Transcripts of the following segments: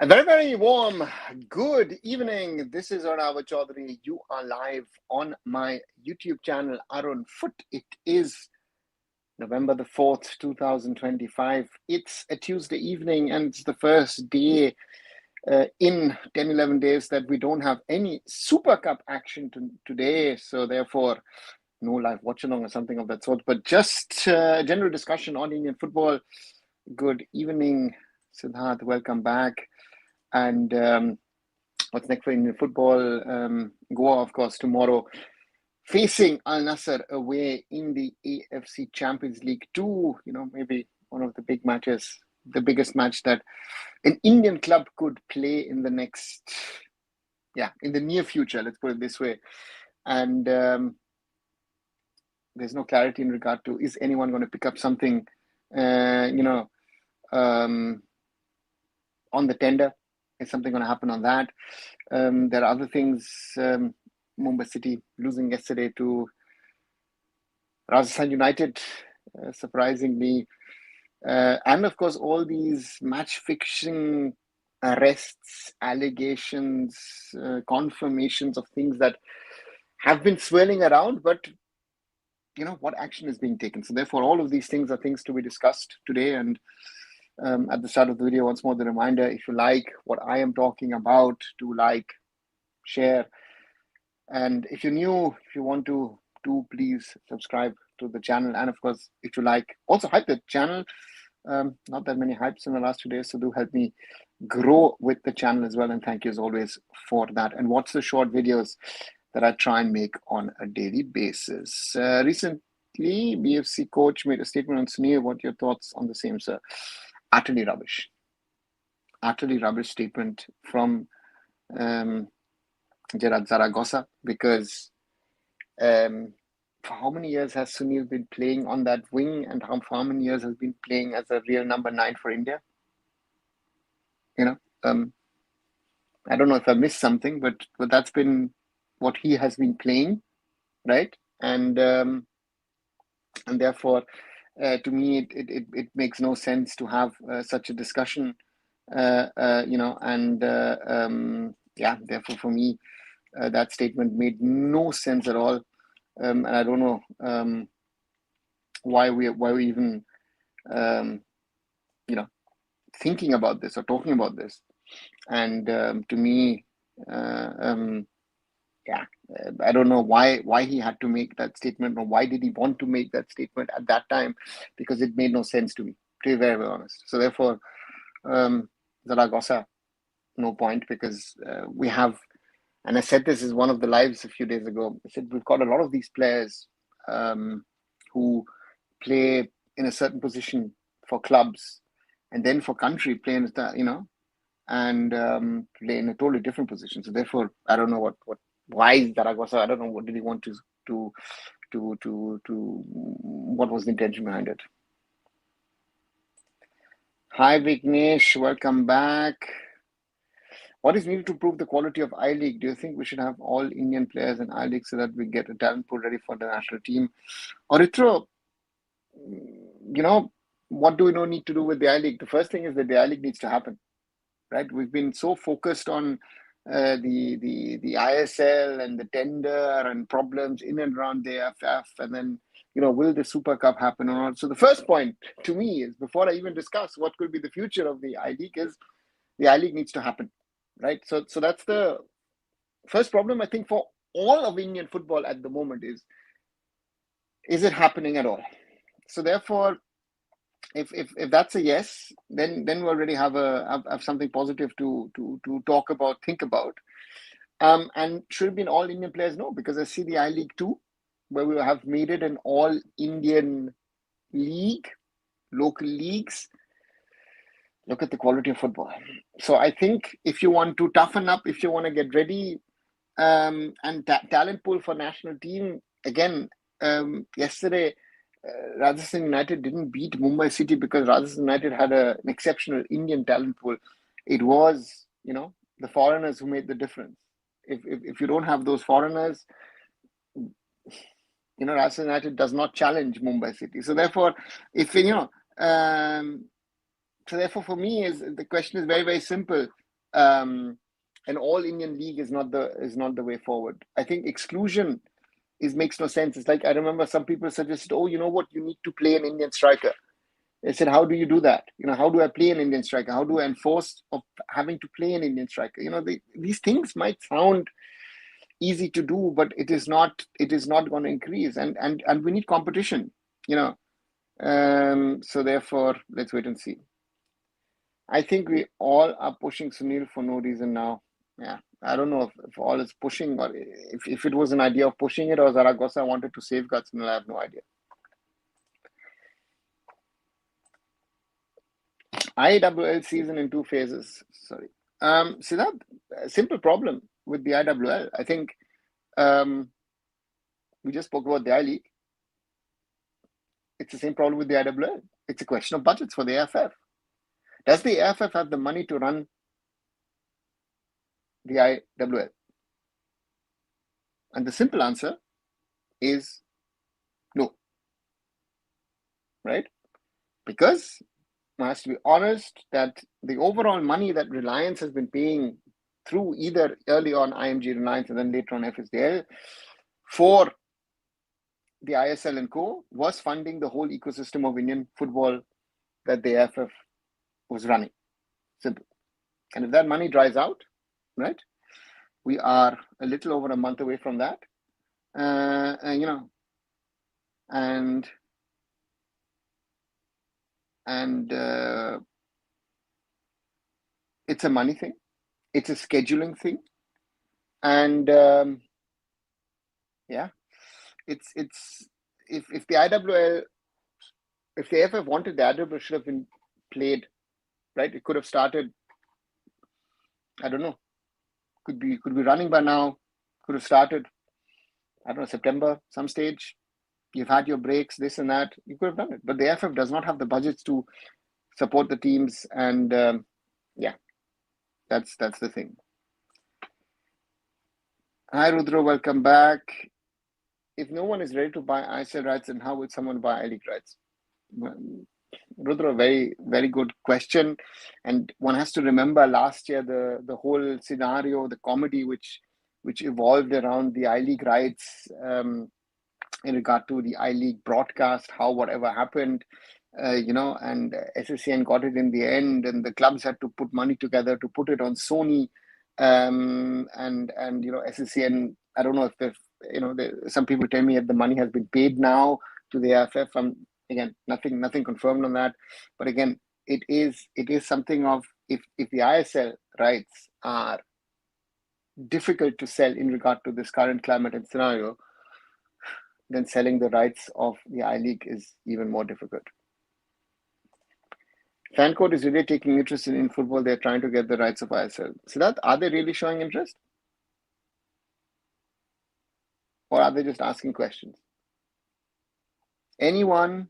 A very, very warm good evening. This is Arunava Chaudhuri. You are live on my YouTube channel, Arunfoot. It is November the 4th, 2025. It's a Tuesday evening and it's the first day in 10, 11 days that we don't have any Super Cup action today. So therefore, no live watch along or something of that sort, but just general discussion on Indian football. Good evening, Siddharth. Welcome back. And what's next for Indian football? Goa, of course, tomorrow, facing Al Nassr away in the AFC Champions League 2. Maybe one of the big matches, the biggest match that an Indian club could play in the near future. Let's put it this way. And there's no clarity in regard to is anyone going to pick up something, on the tender. Is something going to happen on that? There are other things. Mumbai City losing yesterday to Rajasthan United, surprisingly. And of course, all these match fixing arrests, allegations, confirmations of things that have been swirling around, but what action is being taken. So therefore, all of these things are things to be discussed today. And at the start of the video, once more, the reminder, if you like what I am talking about, to like, share. And if you're new, if you want to, please subscribe to the channel. And of course, if you like, also hype the channel. Not that many hypes in the last 2 days, so do help me grow with the channel as well. And thank you as always for that. And watch the short videos that I try and make on a daily basis. Recently, BFC coach made a statement on Sunil. What are your thoughts on the same, sir? Utterly rubbish statement from Gerard Zaragoza, because for how many years has Sunil been playing on that wing, and how many years has been playing as a real number 9 for India? I don't know if I missed something, but that's been what he has been playing, right? And therefore, to me, it makes no sense to have such a discussion, therefore for me, that statement made no sense at all, and I don't know why we even thinking about this or talking about this. And to me, I don't know why he had to make that statement, or why did he want to make that statement at that time, because it made no sense to me, to be very, very honest. So therefore, Zaragoza, no point, because we have, and I said this is one of the lives a few days ago, I said we've got a lot of these players who play in a certain position for clubs, and then for country play in and play in a totally different position. So therefore, I don't know why Zaragoza, I don't know what did he want to what was the intention behind it. Hi Vignesh, welcome back. What is needed to prove the quality of I-League? Do you think we should have all Indian players in I-League so that we get a talent pool ready for the national team? Or what do we need to do with the I-League? The first thing is that the I-League needs to happen, right? We've been so focused on the ISL and the tender and problems in and around the AIFF, and then will the Super Cup happen or not? So the first point to me is, before I even discuss what could be the future of the I-League, is the I-League needs to happen, right? So that's the first problem, I think, for all of Indian football at the moment. Is it happening at all? So therefore, if that's a yes, then we already have something positive to talk about, think about. And should it be an all Indian players? No, because I see the I-League 2, where we have made it an all Indian league, local leagues. Look at the quality of football. So I think if you want to toughen up, if you want to get ready, and talent pool for national team, again, yesterday, Rajasthan United didn't beat Mumbai City because Rajasthan United had an exceptional Indian talent pool. It was, the foreigners who made the difference. If you don't have those foreigners, Rajasthan United does not challenge Mumbai City. So therefore, for me, the question is very, very simple. An all Indian league is not the way forward. I think exclusion makes no sense. It's like, I remember some people suggested, oh, you know what, you need to play an Indian striker. They said, how do you do that? How do I play an Indian striker? How do I enforce of having to play an Indian striker? These things might sound easy to do, but it is not going to increase, and we need competition. So therefore, let's wait and see. I think we all are pushing Sunil for no reason now. Yeah, I don't know if all is pushing, or if it was an idea of pushing it, or Zaragoza wanted to safeguard Sunil. I have no idea. IWL season in 2 phases. Sorry. Siddharth, a simple problem with the IWL. I think we just spoke about the I League. It's the same problem with the IWL. It's a question of budgets for the AIFF. Does the AIFF have the money to run the IWL? And the simple answer is no. Right? Because one has to be honest that the overall money that Reliance has been paying through either early on IMG Reliance and then later on FSDL for the ISL and co was funding the whole ecosystem of Indian football that the AIFF was running. Simple. And if that money dries out, right, we are a little over a month away from that, and it's a money thing, it's a scheduling thing, and it's if the IWL, if the AIFF wanted, the IWL should have been played, right? It could have started, I don't know, could be running by now, could have started, I don't know, September, some stage. You've had your breaks, this and that, you could have done it. But the AIFF does not have the budgets to support the teams, and that's the thing. Hi Rudra, welcome back. If no one is ready to buy ISL rights, then how would someone buy I-League rights? Rudra, very, very good question. And one has to remember last year, the whole scenario, the comedy which evolved around the I-League rights in regard to the I-League broadcast, how whatever happened, and SSCN got it in the end, and the clubs had to put money together to put it on Sony, and SSCN, I don't know if they've, some people tell me that the money has been paid now to the AIFF. Again, nothing confirmed on that, but again, it is something of, if the ISL rights are difficult to sell in regard to this current climate and scenario, then selling the rights of the I-League is even more difficult. Fancode is really taking interest in football. They're trying to get the rights of ISL. Siddharth, are they really showing interest? Or are they just asking questions? Anyone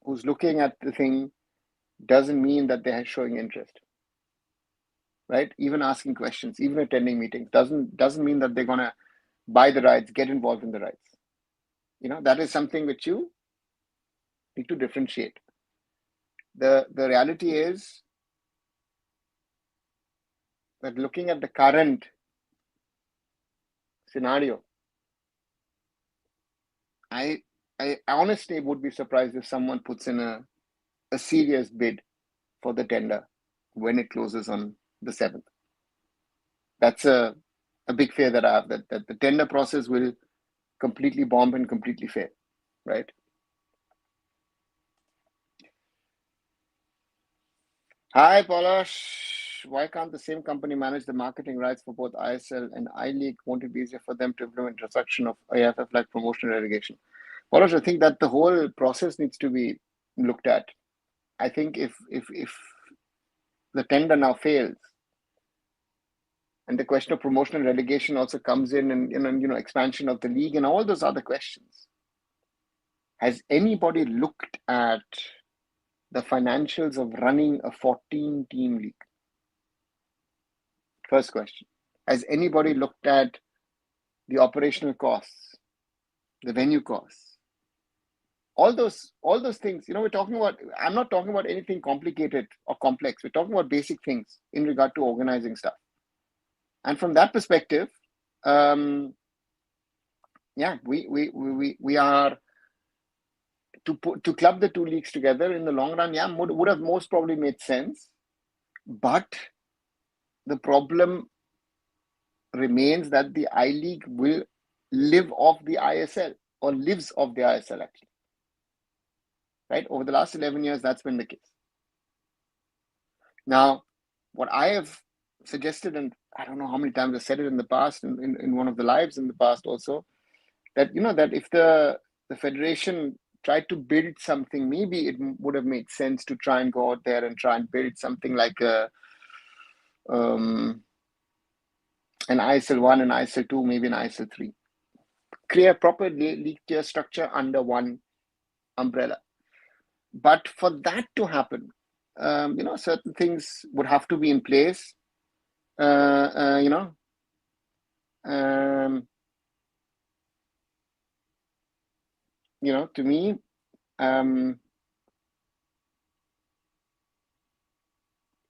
who's looking at the thing doesn't mean that they're showing interest, right? Even asking questions, even attending meetings doesn't mean that they're going to buy the rights, get involved in the rights. That is something which you need to differentiate. The reality is that looking at the current scenario, I honestly would be surprised if someone puts in a serious bid for the tender when it closes on the 7th. That's a big fear that I have, that the tender process will completely bomb and completely fail, right? Hi, Palash. Why can't the same company manage the marketing rights for both ISL and I-League? Won't it be easier for them to implement introduction of AIFF-like promotional relegation? Palash, I think that the whole process needs to be looked at. I think if the tender now fails, and the question of promotional relegation also comes in, and expansion of the league and all those other questions, has anybody looked at the financials of running a 14-team league? First question. Has anybody looked at the operational costs, the venue costs, all those things, we're talking about, I'm not talking about anything complicated or complex. We're talking about basic things in regard to organizing stuff. And from that perspective, we are to club the two leagues together in the long run, would have most probably made sense. But the problem remains that the I League will live off the ISL, or lives off the ISL actually. Right? Over the last 11 years, that's been the case. Now, what I have suggested, and I don't know how many times I said it in the past, in one of the lives in the past also, that that if the federation tried to build something, maybe it would have made sense to try and go out there and try and build something like an ISL 1, an ISL 2, maybe an ISL 3. Create a proper league tier structure under one umbrella. But for that to happen, certain things would have to be in place. To me,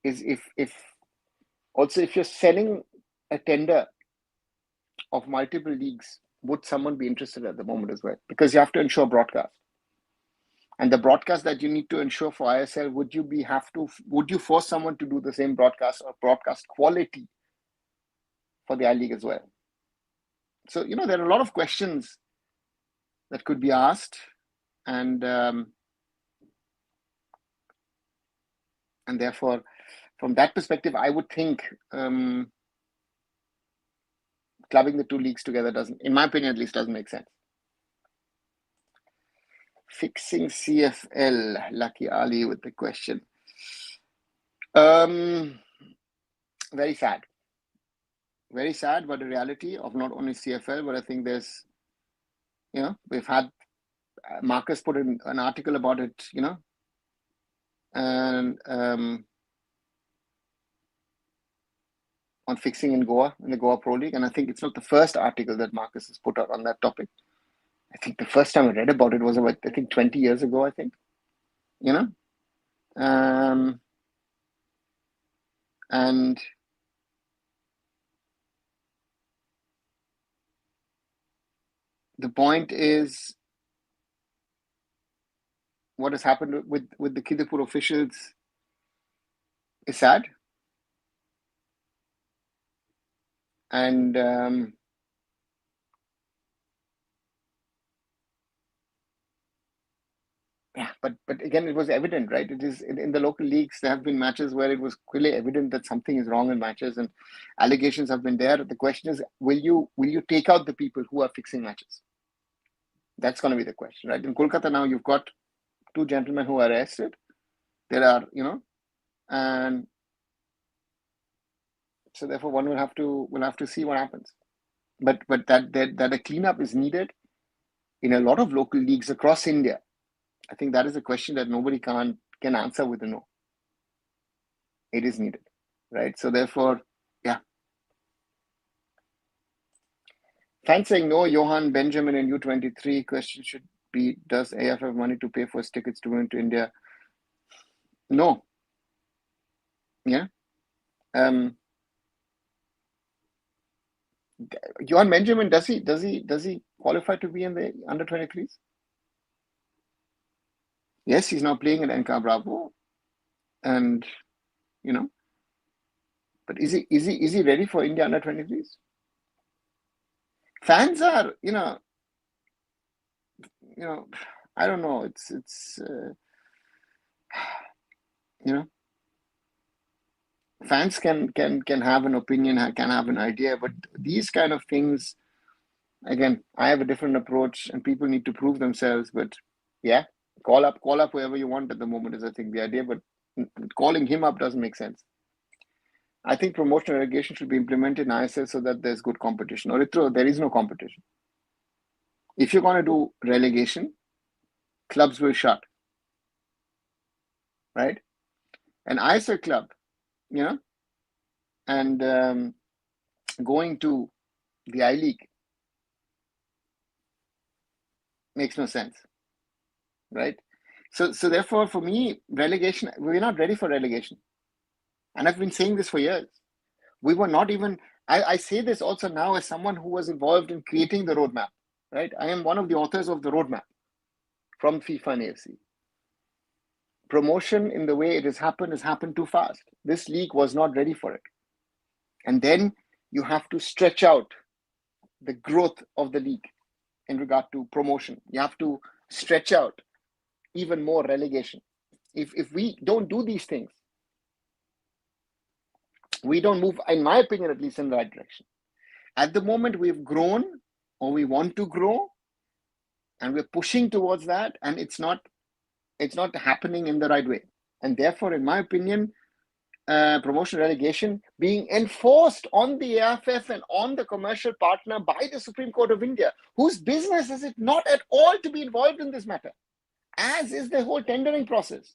is if you're selling a tender of multiple leagues, would someone be interested at the moment as well? Because you have to ensure broadcast. And the broadcast that you need to ensure for ISL, would you force someone to do the same broadcast or broadcast quality for the I League as well? So, there are a lot of questions that could be asked, and therefore, from that perspective, I would think clubbing the two leagues together doesn't, in my opinion at least, doesn't make sense. Fixing CFL, Lucky Ali with the question. Very sad. Very sad, but the reality of not only CFL, but I think there's, we've had Marcus put in an article about it, and on fixing in Goa, in the Goa Pro League. And I think it's not the first article that Marcus has put out on that topic. I think the first time I read about it was about, 20 years ago, I think, and the point is, what has happened with the Kidapur officials is sad. And but again, it was evident, right? It is in the local leagues. There have been matches where it was clearly evident that something is wrong in matches, and allegations have been there. The question is, will you take out the people who are fixing matches? That's going to be the question, right? In Kolkata now, you've got 2 gentlemen who are arrested. There are, and so therefore we'll have to see what happens. But that a cleanup is needed in a lot of local leagues across India. I think that is a question that nobody can answer with a no. It is needed, right? So therefore, Thanks saying no, Johan Benjamin in U23. Question should be, does AIFF have money to pay for his tickets to go into India? No. Yeah. Johan Benjamin, does he qualify to be in the under 23s? Yes, he's now playing at NK Bravo, and but is he ready for India under 23s? Fans are, I don't know. It's fans can have an opinion, can have an idea, but these kind of things, again, I have a different approach, and people need to prove themselves. But yeah, call up whoever you want at the moment is, I think, the idea. But calling him up doesn't make sense. I think promotion relegation should be implemented in ISL so that there's good competition. Or there is no competition. If you're going to do relegation, clubs will shut, right? An ISL club, and going to the I League makes no sense. right? So therefore, for me, relegation, we're not ready for relegation. And I've been saying this for years. We were not even, I say this also now as someone who was involved in creating the roadmap, right? I am one of the authors of the roadmap from FIFA and AFC. Promotion in the way it has happened too fast. This league was not ready for it. And then you have to stretch out the growth of the league in regard to promotion. You have to stretch out even more relegation. If we don't do these things, we don't move, in my opinion, at least in the right direction. At the moment, we've grown, or we want to grow, and we're pushing towards that, and it's not happening in the right way. And therefore, in my opinion, promotion relegation being enforced on the AIFF and on the commercial partner by the Supreme Court of India, whose business is it not at all to be involved in this matter, as is the whole tendering process.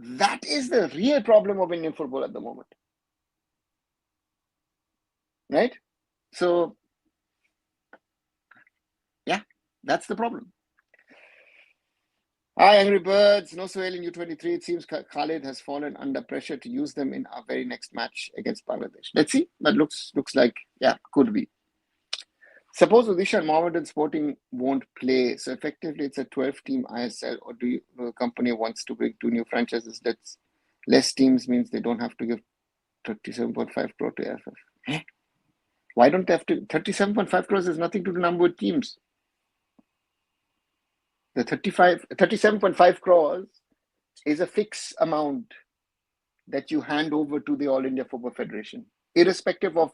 That is the real problem of Indian football at the moment. Right? So, yeah, that's the problem. Hi, Angry Birds. No Sohail in U23. It seems Khalid has fallen under pressure to use them in our very next match against Bangladesh. Let's see. That looks like, yeah, could be. Suppose Odisha and Mohammedan Sporting won't play. So effectively, it's a 12-team ISL, or do the company wants to bring 2 new franchises? That's less teams means they don't have to give 37.5 crore to AIFF. Why don't they have to? 37.5 crores has nothing to do with number of teams. The 37.5 crores is a fixed amount that you hand over to the All India Football Federation, irrespective of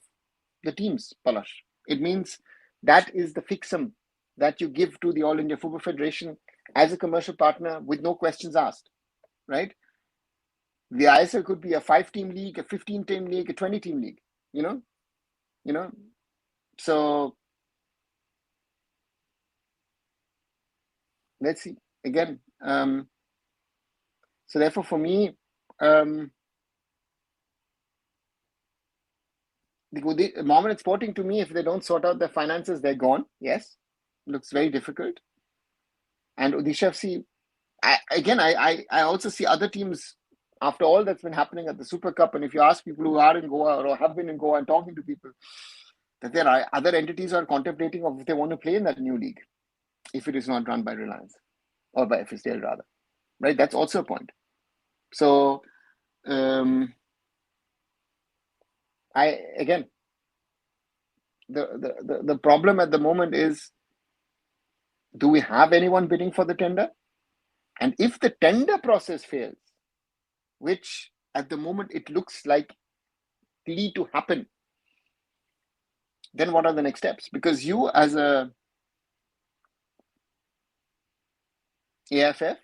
the teams, Palash. It means that is the fixed sum that you give to the All India Football Federation as a commercial partner with no questions asked, right? The ISL could be a 5-team league, a 15-team league, a 20-team league, you know. So let's see again. So therefore, for me, the Mohammedan Sporting, to me, if they don't sort out their finances, they're gone. Yes, looks very difficult. And Odisha FC, I also see other teams, after all that's been happening at the Super Cup, and if you ask people who are in Goa or have been in Goa and talking to people, that there are other entities are contemplating of if they want to play in that new league, if it is not run by Reliance or by FSDL rather, right? That's also a point. So, the problem at the moment is, do we have anyone bidding for the tender? And if the tender process fails, which at the moment it looks like to happen, then what are the next steps? Because you as a AIFF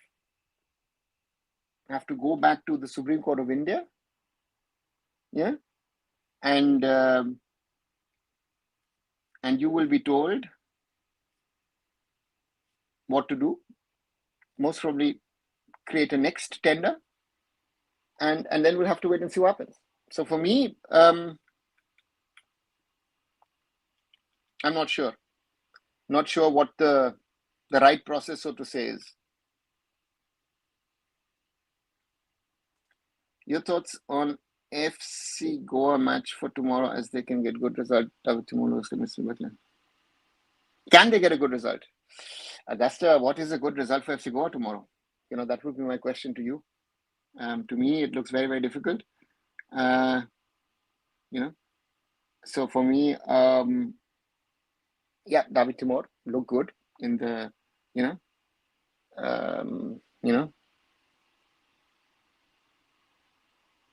have to go back to the Supreme Court of India, yeah, and you will be told what to do. Most probably create a next tender, and then we'll have to wait and see what happens. So for me, I'm not sure what the right process, so to say, is. Your thoughts on FC Goa match for tomorrow, as they can get good result. Can they get a good result? Augusta, what is a good result for FC Goa tomorrow? That would be my question to you. To me, it looks very, very difficult. So for me, David Timor look good in the,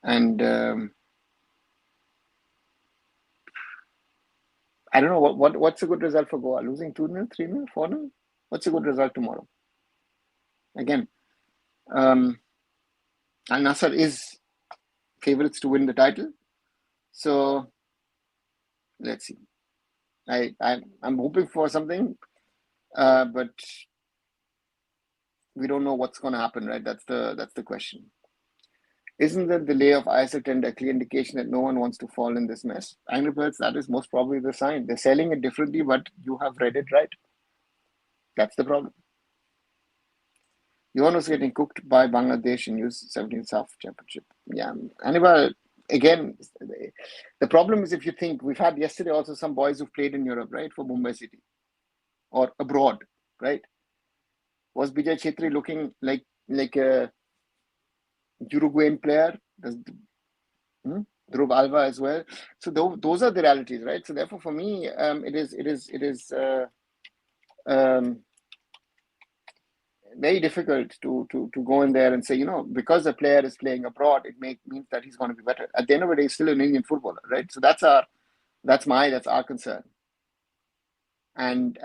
and I don't know what's a good result for Goa. Losing 2-0, 3-0, 4-0. What's a good result tomorrow? Again, Al Nassr is favorites to win the title, so let's see. I'm hoping for something, but we don't know what's going to happen, right? That's the question. Isn't the delay of ISL tender a clear indication that no one wants to fall in this mess? Angry Birds, that is most probably the sign. They're selling it differently, but you have read it right. That's the problem. Johan was getting cooked by Bangladesh in U17 South Championship. Yeah, Anibal, again, the problem is if you think, we've had yesterday also some boys who've played in Europe, right, for Mumbai City or abroad, right? Was Bijay Chetri looking like a Uruguayan player? Dhruv Alva as well. So those are the realities, right? So therefore, for me, it is um, very difficult to go in there and say, because a player is playing abroad, it means that he's going to be better. At the end of the day, he's still an Indian footballer, right? So that's our concern. And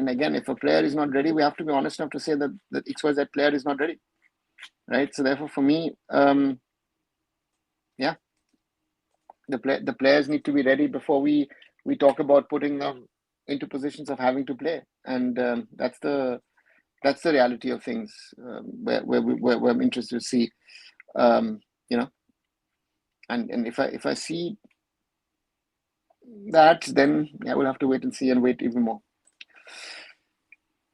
again, if a player is not ready, we have to be honest enough to say that XYZ player is not ready, right? So therefore, for me, the players need to be ready before we talk about putting them into positions of having to play, and that's the reality of things, where I'm interested to see, and if I see that, then we'll have to wait and see and wait even more.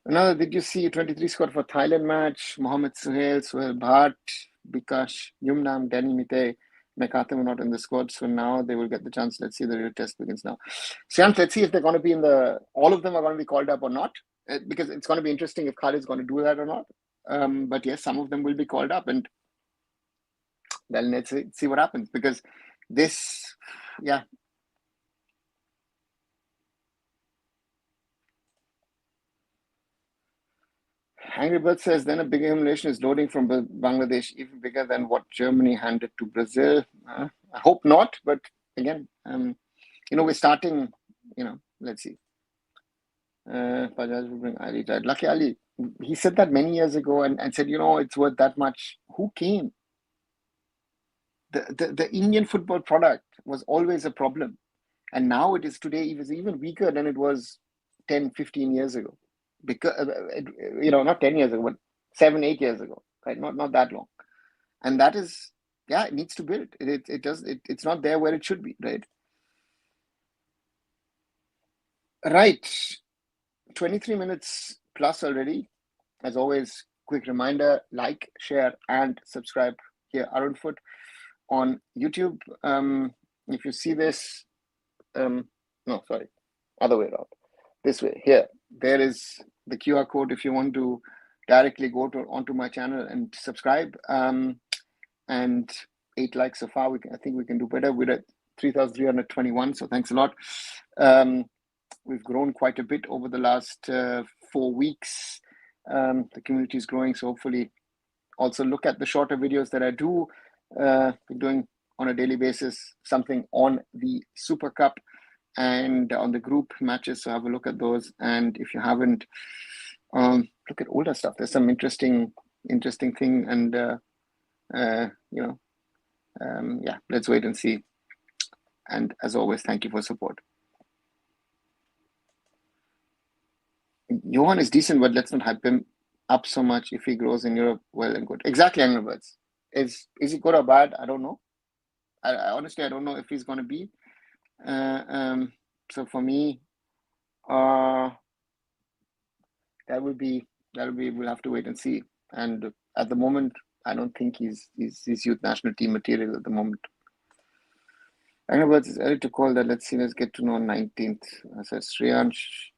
Another, did you see 23 squad for Thailand match? Mohamed Suhail Bhatt, Bikash, Yumnam, Danny Mite, McCarthy were not in the squad, so now they will get the chance. Let's see, the real test begins now. Shyant, let's see if they're going to be all of them are going to be called up or not, because it's going to be interesting if Khalid is going to do that or not. But yes, some of them will be called up, and then let's see what happens, because this, Angry Bird says, then a big emulation is loading from Bangladesh, even bigger than what Germany handed to Brazil. I hope not, but again, we're starting, let's see. Bajaj will bring Ali. Lucky Ali, he said that many years ago and said, it's worth that much. Who came? The Indian football product was always a problem. And now it is today, it was even weaker than it was 10, 15 years ago. Because, not 10 years ago, but 7, 8 years ago, right? Not that long. And that is, it needs to build. It's not there where it should be, right? Right. 23 minutes plus already. As always, quick reminder, like, share, and subscribe here, Arunfoot, on YouTube. If you see this, no, sorry, other way around. This way, here, there is the QR code if you want to directly go onto my channel and subscribe. And 8 likes so far. I think we can do better. We're at 3,321, so thanks a lot. We've grown quite a bit over the last 4 weeks. The community is growing, so hopefully also look at the shorter videos that I do. We're doing on a daily basis something on the Super Cup and on the group matches, so have a look at those. And if you haven't, look at older stuff. There's some interesting thing, and let's wait and see. And as always, thank you for support. Johan is decent, but let's not hype him up so much. If he grows in Europe, well and good. Exactly, Angry Birds. Is he good or bad? I don't know. I honestly, I don't know if he's going to be. So for me, we'll have to wait and see. And at the moment, I don't think he's youth national team material at the moment. Angry Birds is early to call that. Let's get to know 19th. Says Shreyansh.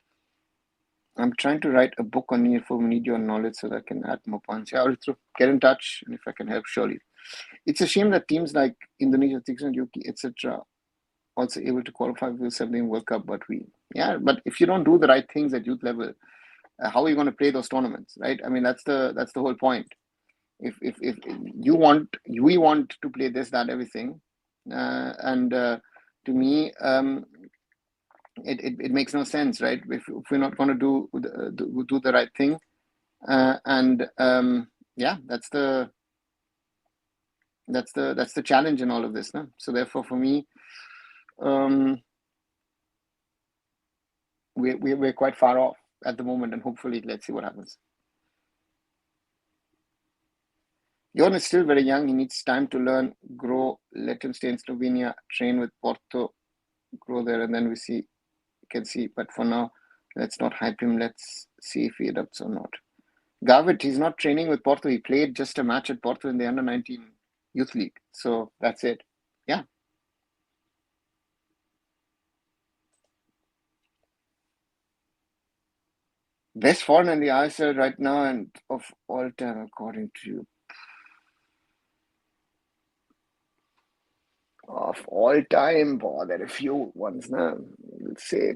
I'm trying to write a book on need your knowledge so that I can add more points. Yeah, get in touch, and if I can help, surely. It's a shame that teams like Indonesia, Thailand, UK, etc., also able to qualify for the 17 World Cup, but if you don't do the right things at youth level, how are you going to play those tournaments, right? I mean, that's the whole point. If we want to play this, that, everything, and to me, it makes no sense, right? If we're not going to do the right thing, that's the challenge in all of this, no? So therefore, for me, we're quite far off at the moment, and hopefully, let's see what happens. Jorn is still very young. He needs time to learn, grow. Let him stay in Slovenia, train with Porto, grow there, and then we can see. But for now, let's not hype him. Let's see if he adapts or not. Gavit, he's not training with Porto. He played just a match at Porto in the under-19 youth league. So that's it. Yeah. Best foreigner in the ISL right now and of all time, according to you. Of all time, boy, there are a few ones now. Let's say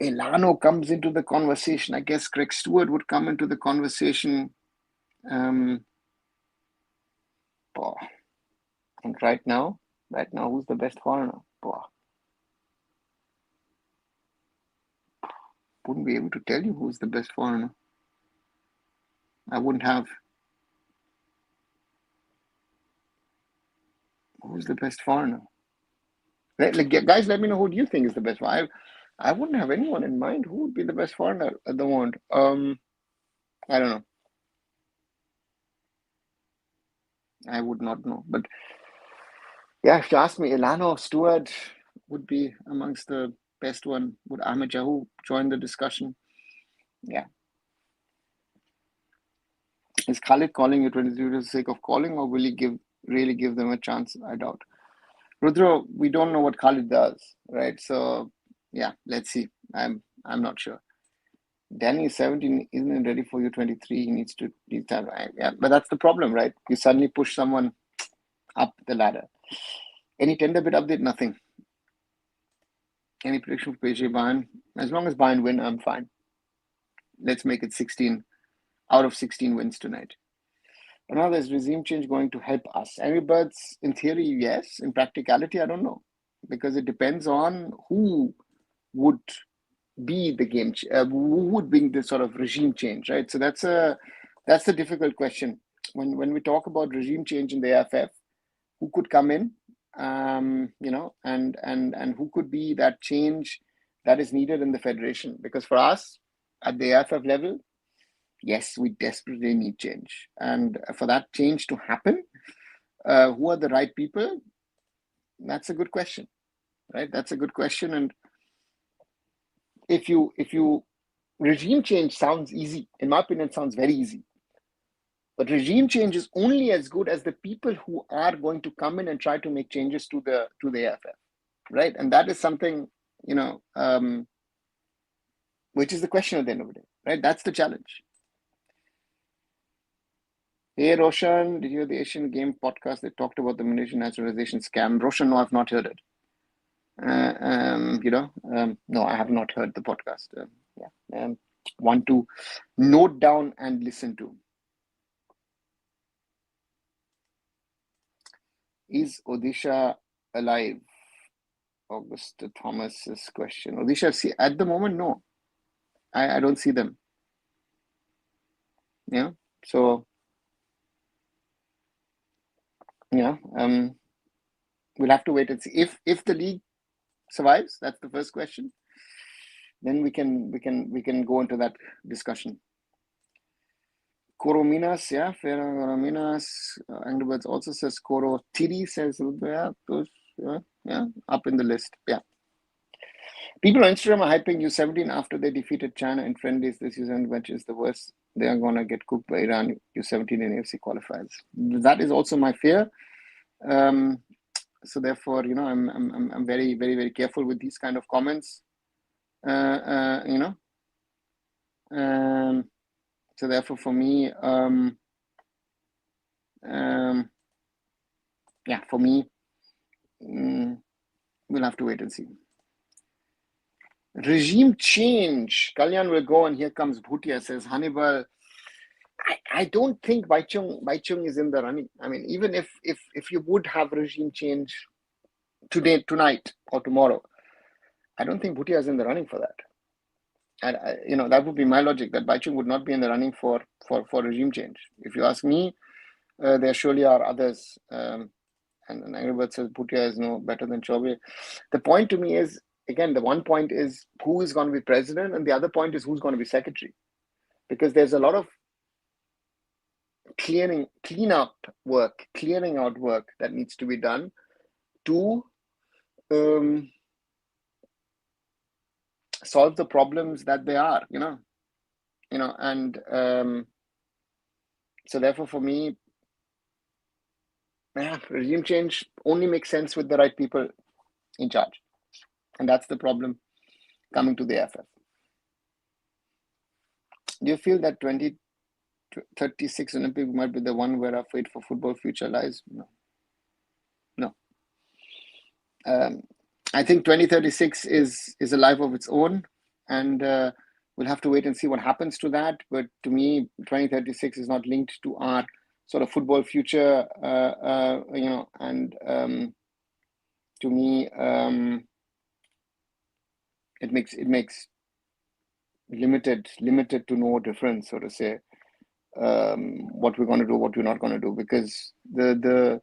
Elano comes into the conversation. I guess Greg Stewart would come into the conversation. Boy. And right now, who's the best foreigner? Boy. Wouldn't be able to tell you who's the best foreigner. I wouldn't have. Who's the best foreigner? Guys, let me know who do you think is the best foreigner. I wouldn't have anyone in mind who would be the best foreigner at the moment. I don't know. I would not know. But yeah, if you ask me, Elano Stewart would be amongst the best one. Would Ahmed Jahu join the discussion? Yeah. Is Khalid calling you 22 for the sake of calling, or will he really give them a chance? I doubt. Rudra, we don't know what Khalid does, right? So yeah, let's see. I'm not sure. Danny is 17, isn't ready for U23. He needs time. Yeah, but that's the problem, right? You suddenly push someone up the ladder. Any tender bit update? Nothing. Any prediction for PSG Bayern? As long as Bayern win, I'm fine. Let's make it 16 out of 16 wins tonight. And now there's regime change going to help us. Angry Birds, in theory, yes. In practicality, I don't know. Because it depends on who would be the who would bring this sort of regime change, right? So that's the difficult question. When we talk about regime change in the AIFF, who could come in, and who could be that change that is needed in the federation? Because for us, at the AIFF level, yes, we desperately need change. And for that change to happen, who are the right people? That's a good question, right? That's a good question. And if you regime change sounds easy, in my opinion, sounds very easy. But regime change is only as good as the people who are going to come in and try to make changes to the AIFF, right? And that is something, which is the question at the end of the day, right? That's the challenge. Hey, Roshan, did you hear the Asian Game podcast that talked about the Malaysian naturalization scam? Roshan, no, I've not heard it. No, I have not heard the podcast. Want to note down and listen to. Is Odisha alive? Augusta Thomas's question. Odisha, see, at the moment, no. I don't see them. Yeah. So, yeah. We'll have to wait and see. If the league survives, that's the first question. Then we can go into that discussion. Korominas, yeah, Fair Korominas. Angry Birds also says Koro. Tiri says, yeah, up in the list. Yeah. People on Instagram are hyping U17 after they defeated China in friendlies this season, which is the worst. They are gonna get cooked by Iran U17 in AFC qualifiers. That is also my fear. So therefore, I'm very, very, very careful with these kind of comments. So therefore, for me, we'll have to wait and see. Regime change. Kalyan will go, and here comes Bhutia, says Hannibal. I don't think Baichung is in the running. I mean, even if you would have regime change tonight or tomorrow, I don't think Bhutia is in the running for that. And that would be my logic, that Baichung would not be in the running for regime change. If you ask me, there surely are others. And Angry Bird says Bhutia is no better than Chaudhuri. The point to me is, again, the one point is who is going to be president, and the other point is who's going to be secretary. Because there's a lot of clearing out work that needs to be done to solve the problems that they are, and so therefore for me, regime change only makes sense with the right people in charge. And that's the problem coming to the AIFF. Do you feel that 2036 Olympic might be the one where our fate for football future lies? No. I think 2036 is a life of its own, and we'll have to wait and see what happens to that. But to me, 2036 is not linked to our sort of football future, and to me, it makes limited to no difference, so to say, what we're going to do, what we're not going to do, because the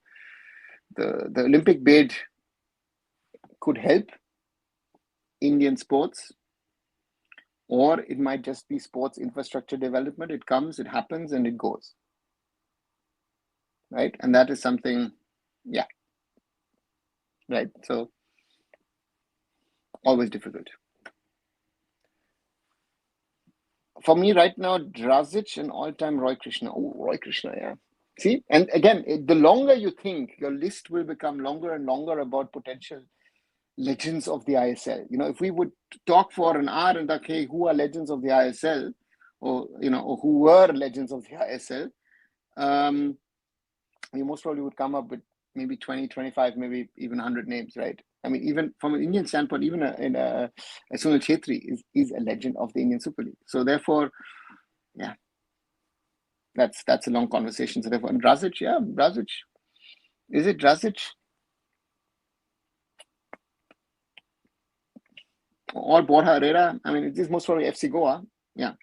Olympic bid could help Indian sports, or it might just be sports infrastructure development. It comes, it happens, and it goes, right? And that is something, right? So always difficult. For me right now, Drazic and all-time Roy Krishna. Oh, Roy Krishna, yeah. See, and again, the longer you think, your list will become longer and longer about potential legends of the ISL. If we would talk for an hour and okay, who are legends of the ISL, or or who were legends of the ISL, we most probably would come up with maybe 20, 25, maybe even 100 names, right? I mean, even from an Indian standpoint, even Sunil Chhetri is a legend of the Indian Super League. So therefore, yeah, that's a long conversation. So therefore, and Drazic, is it Drazic? Or Borja Herrera? I mean, it is most probably FC Goa. Yeah.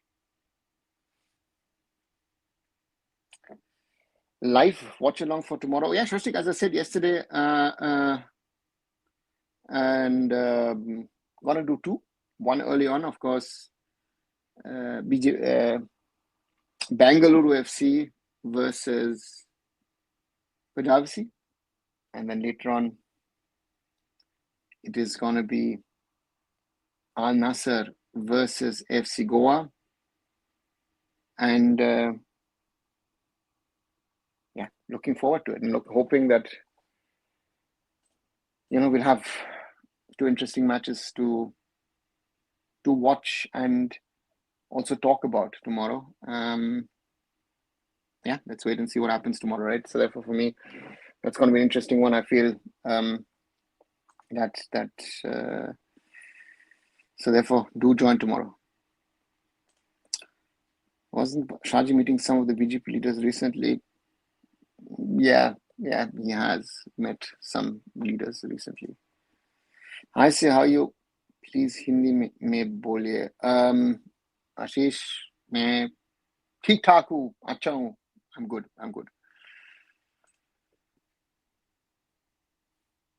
Live watch along for tomorrow. Yeah, Shashik, as I said yesterday, and gonna do two. One early on, of course, Bangalore FC versus Punjab FC, and then later on, it is gonna be Al Nassr versus FC Goa, and looking forward to it, and hoping that we'll have two interesting matches to watch and also talk about tomorrow. Let's wait and see what happens tomorrow, right? So therefore, for me, that's going to be an interesting one. I feel so therefore, do join tomorrow. Wasn't Shaji meeting some of the BJP leaders recently? Yeah, he has met some leaders recently. Hi, say how you? Please Hindi में बोलिए. आशीष, मैं ठीक ठाक हूँ, अच्छा हूँ. I'm good.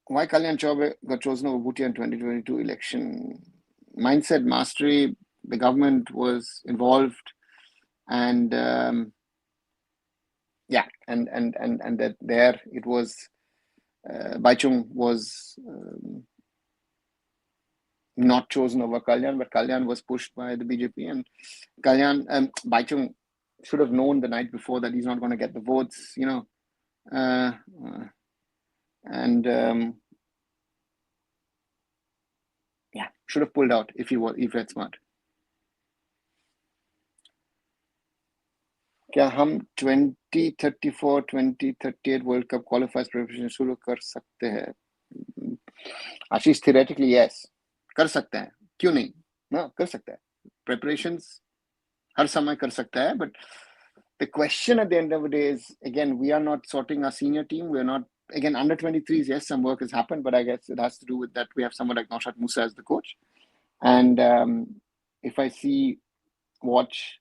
Why Kalyan Chaubey got chosen over Bhutia in 2022 election? Mindset mastery. The government was involved, and and that there it was. Baichung was not chosen over Kalyan, but Kalyan was pushed by the BJP, and Kalyan Baichung should have known the night before that he's not going to get the votes, and should have pulled out if he had smart. क्या हम 2034 2038 world cup क्वालिफायर्स preparation शुरू कर सकते हैं? आशीष, theoretically yes, कर सकते हैं, क्यों नहीं? ना, कर सकते हैं. Preparations हर समय कर सकता है, but the question at the end of the day is, again, we are not sorting our senior team. We're not, again, under 23s, yes, some work has happened, but I guess it has to do with that we have someone like Naushad Musa as the coach. And if I watch,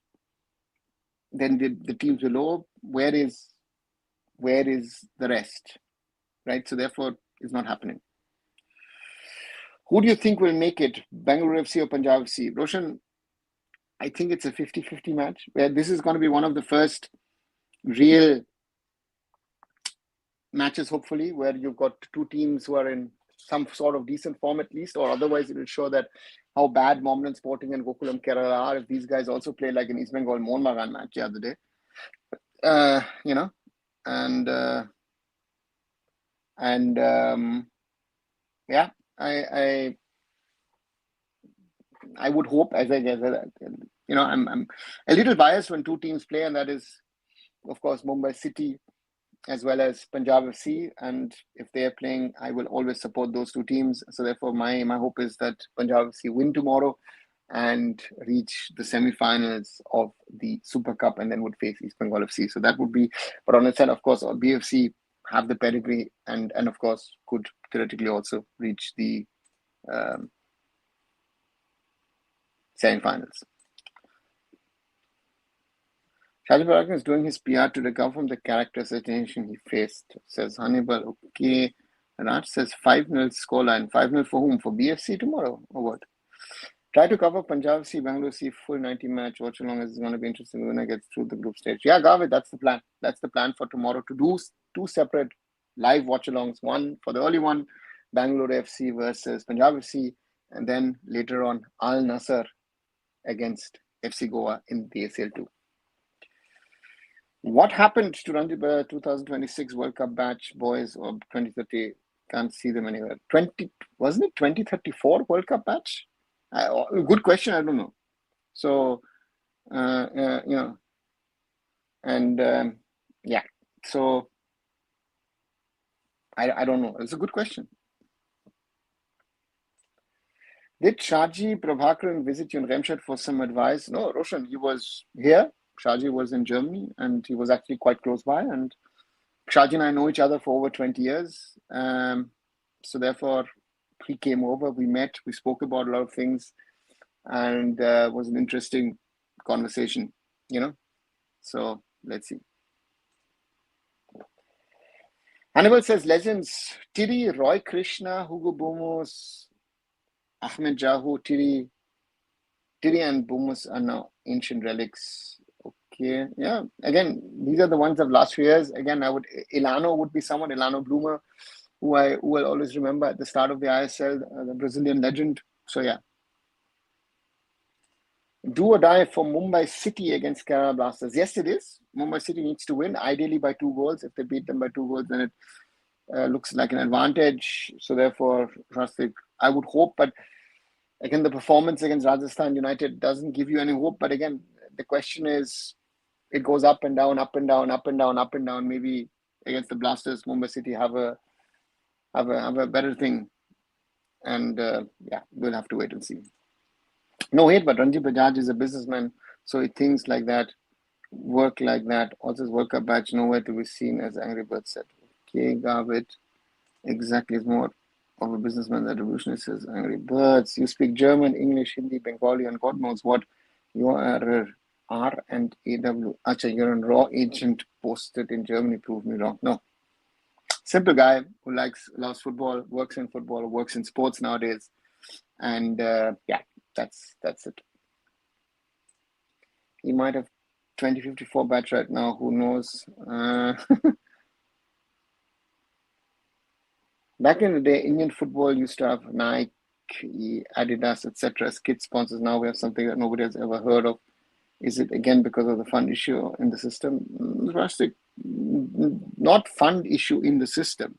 then the teams below, where is the rest, right? So therefore, it's not happening. Who do you think will make it, Bangalore FC or Punjab FC? Roshan, I think it's a 50-50 match, where this is going to be one of the first real matches, hopefully, where you've got two teams who are in some sort of decent form at least, or otherwise it will show that how bad Mohammedan Sporting and Gokulam Kerala are if these guys also play like an East Bengal Mohun Bagan match the other day. Yeah, I would hope, I'm a little biased when two teams play, and that is, of course, Mumbai City as well as Punjab FC. And if they are playing, I will always support those two teams. So therefore, my hope is that Punjab FC win tomorrow and reach the semi-finals of the Super Cup, and then would face East Bengal FC. So that would be, but on its side, of course, BFC have the pedigree and of course could theoretically also reach the semi-finals. Shahid Barakan is doing his PR to recover from the character assassination he faced, says Hannibal. Okay. Raj says 5-0 scoreline. 5-0 for whom? For BFC tomorrow or what? Try to cover Punjab FC, Bangalore FC full 90 match. Watch along as it's going to be interesting when I get through the group stage. Yeah, Gavit, that's the plan. That's the plan for tomorrow, to do two separate live watch alongs. One for the early one, Bangalore FC versus Punjab FC, and then later on Al Nassr against FC Goa in the ACL2. What happened to Ranjit 2026 World Cup batch boys or 2030? Can't see them anywhere. Wasn't it 2034 World Cup batch? Good question. I don't know. So, yeah. So, I don't know. It's a good question. Did Shaji Prabhakaran visit you in Remscheid for some advice? No, Roshan, he was here. Shaji was in Germany, and he was actually quite close by. And Shaji and I know each other for over 20 years. So therefore, he came over, we met, we spoke about a lot of things, and was an interesting conversation, So let's see. Hannibal says legends: Tiri, Roy Krishna, Hugo Boumous, Ahmed Jahu, Tiri and Boumous are now ancient relics. Okay, yeah. Again, these are the ones of last few years. Again, Ilano would be someone, Ilano Bloomer, who I will always remember at the start of the ISL, the Brazilian legend. So yeah. Do or die for Mumbai City against Kerala Blasters? Yes, it is. Mumbai City needs to win, ideally by 2 goals. If they beat them by 2 goals, then it looks like an advantage. So therefore, I would hope, but again, the performance against Rajasthan United doesn't give you any hope. But again, the question is, it goes up and down, up and down, up and down, up and down. Maybe against the Blasters, Mumbai City have a better thing. And yeah, we'll have to wait and see. No hate, but Ranjit Bajaj is a businessman, so he thinks like that, work like that. Also, his World Cup badge nowhere to be seen, as Angry Bird said. Okay, Gavit, exactly, is more of a businessman than a revolutionist, says Angry Birds. You speak German, English, Hindi, Bengali, and God knows what. You are R and AW. Acha, you're a raw agent posted in Germany. Prove me wrong. No. Simple guy who loves football, works in football, works in sports nowadays. And yeah, that's it. He might have 2054 batch right now. Who knows? Back in the day, Indian football used to have Nike, Adidas, etc. as kit sponsors. Now we have something that nobody has ever heard of. Is it again because of the fund issue in the system? Drastic, not fund issue in the system.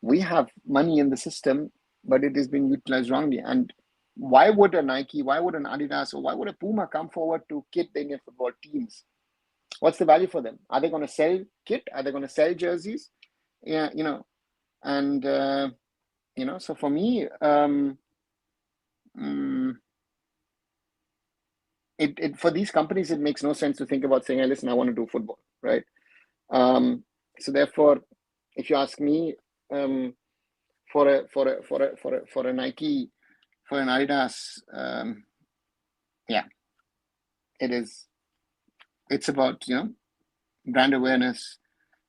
We have money in the system, but it is being utilized wrongly. And why would a Nike, why would an Adidas, or why would a Puma come forward to kit the Indian football teams? What's the value for them? Are they going to sell kit? Are they going to sell jerseys? Yeah, and so for me, for these companies, it makes no sense to think about saying, hey, listen, I want to do football, right? So therefore, if you ask me, for a Nike, for an Adidas, yeah, it's about brand awareness.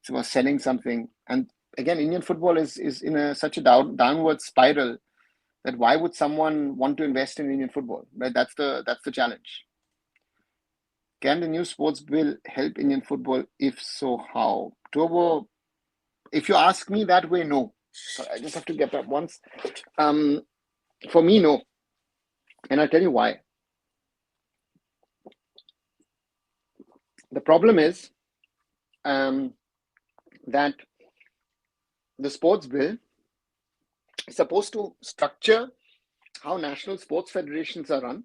It's about selling something. And again, Indian football is in such a downward spiral that why would someone want to invest in Indian football? Right? That's the challenge. Can the new sports bill help Indian football? If so, how? Turbo, if you ask me that way, no. So I just have to get that once. For me, no. And I'll tell you why. The problem is that the sports bill is supposed to structure how national sports federations are run,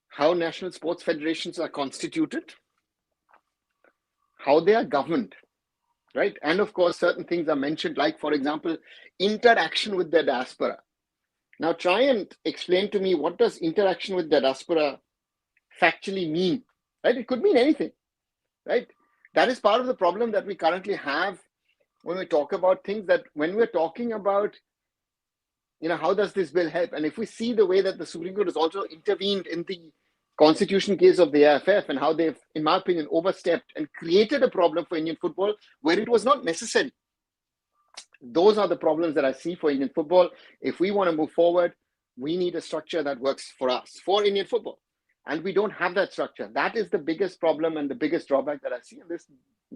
how national sports federations are constituted, how they are governed, right? And of course, certain things are mentioned, like, for example, interaction with the diaspora. Now, try and explain to me, what does interaction with the diaspora factually mean, right? It could mean anything, right? That is part of the problem that we currently have when we talk about things, that when we're talking about, how does this bill help? And if we see the way that the Supreme Court has also intervened in the constitution case of the AIFF, and how they've, in my opinion, overstepped and created a problem for Indian football where it was not necessary. Those are the problems that I see for Indian football. If we want to move forward, we need a structure that works for us, for Indian football. And we don't have that structure. That is the biggest problem and the biggest drawback that I see in this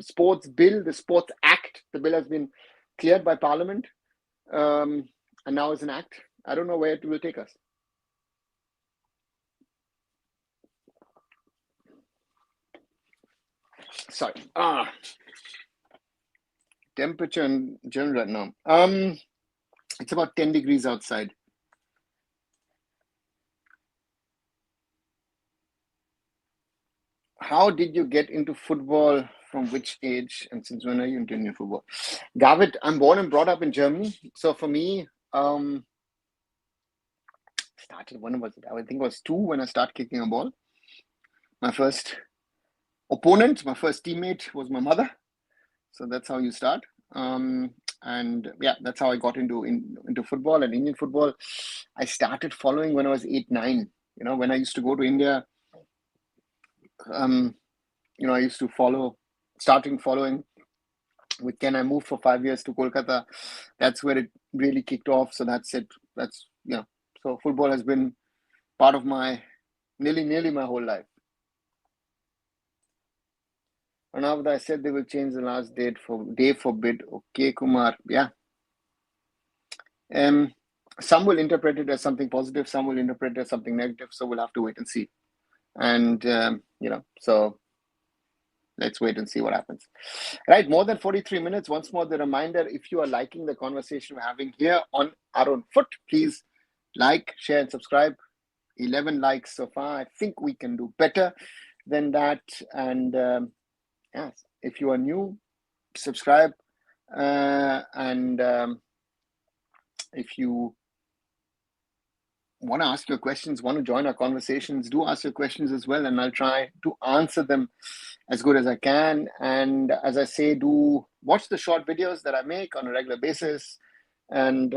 sports bill, the Sports Act. The bill has been cleared by Parliament, and now is an act. I don't know where it will take us. Sorry. Temperature in general right now. It's about 10 degrees outside. How did you get into football? From which age, and since when are you into Indian football? Gavit, I'm born and brought up in Germany. So for me, started, when was it? I think it was 2 when I started kicking a ball. My first opponent, my first teammate was my mother. So that's how you start. And yeah, that's how I got into football and Indian football. I started following when I was 8, 9. When I used to go to India, I used to starting following with Ken. I moved for 5 years to Kolkata. That's where it really kicked off. So that's it. So football has been part of my nearly my whole life. Arunava, I said they will change the last date for day for bid. Okay, Kumar. Yeah. Some will interpret it as something positive. Some will interpret it as something negative. So we'll have to wait and see. And so let's wait and see what happens. Right, more than 43 minutes. Once more, the reminder: if you are liking the conversation we're having here on ArunFoot, please like, share, and subscribe. 11 likes so far. I think we can do better than that. And yes, if you are new, subscribe. And if you want to ask your questions, want to join our conversations, do ask your questions as well, and I'll try to answer them as good as I can. And as I say, do watch the short videos that I make on a regular basis, and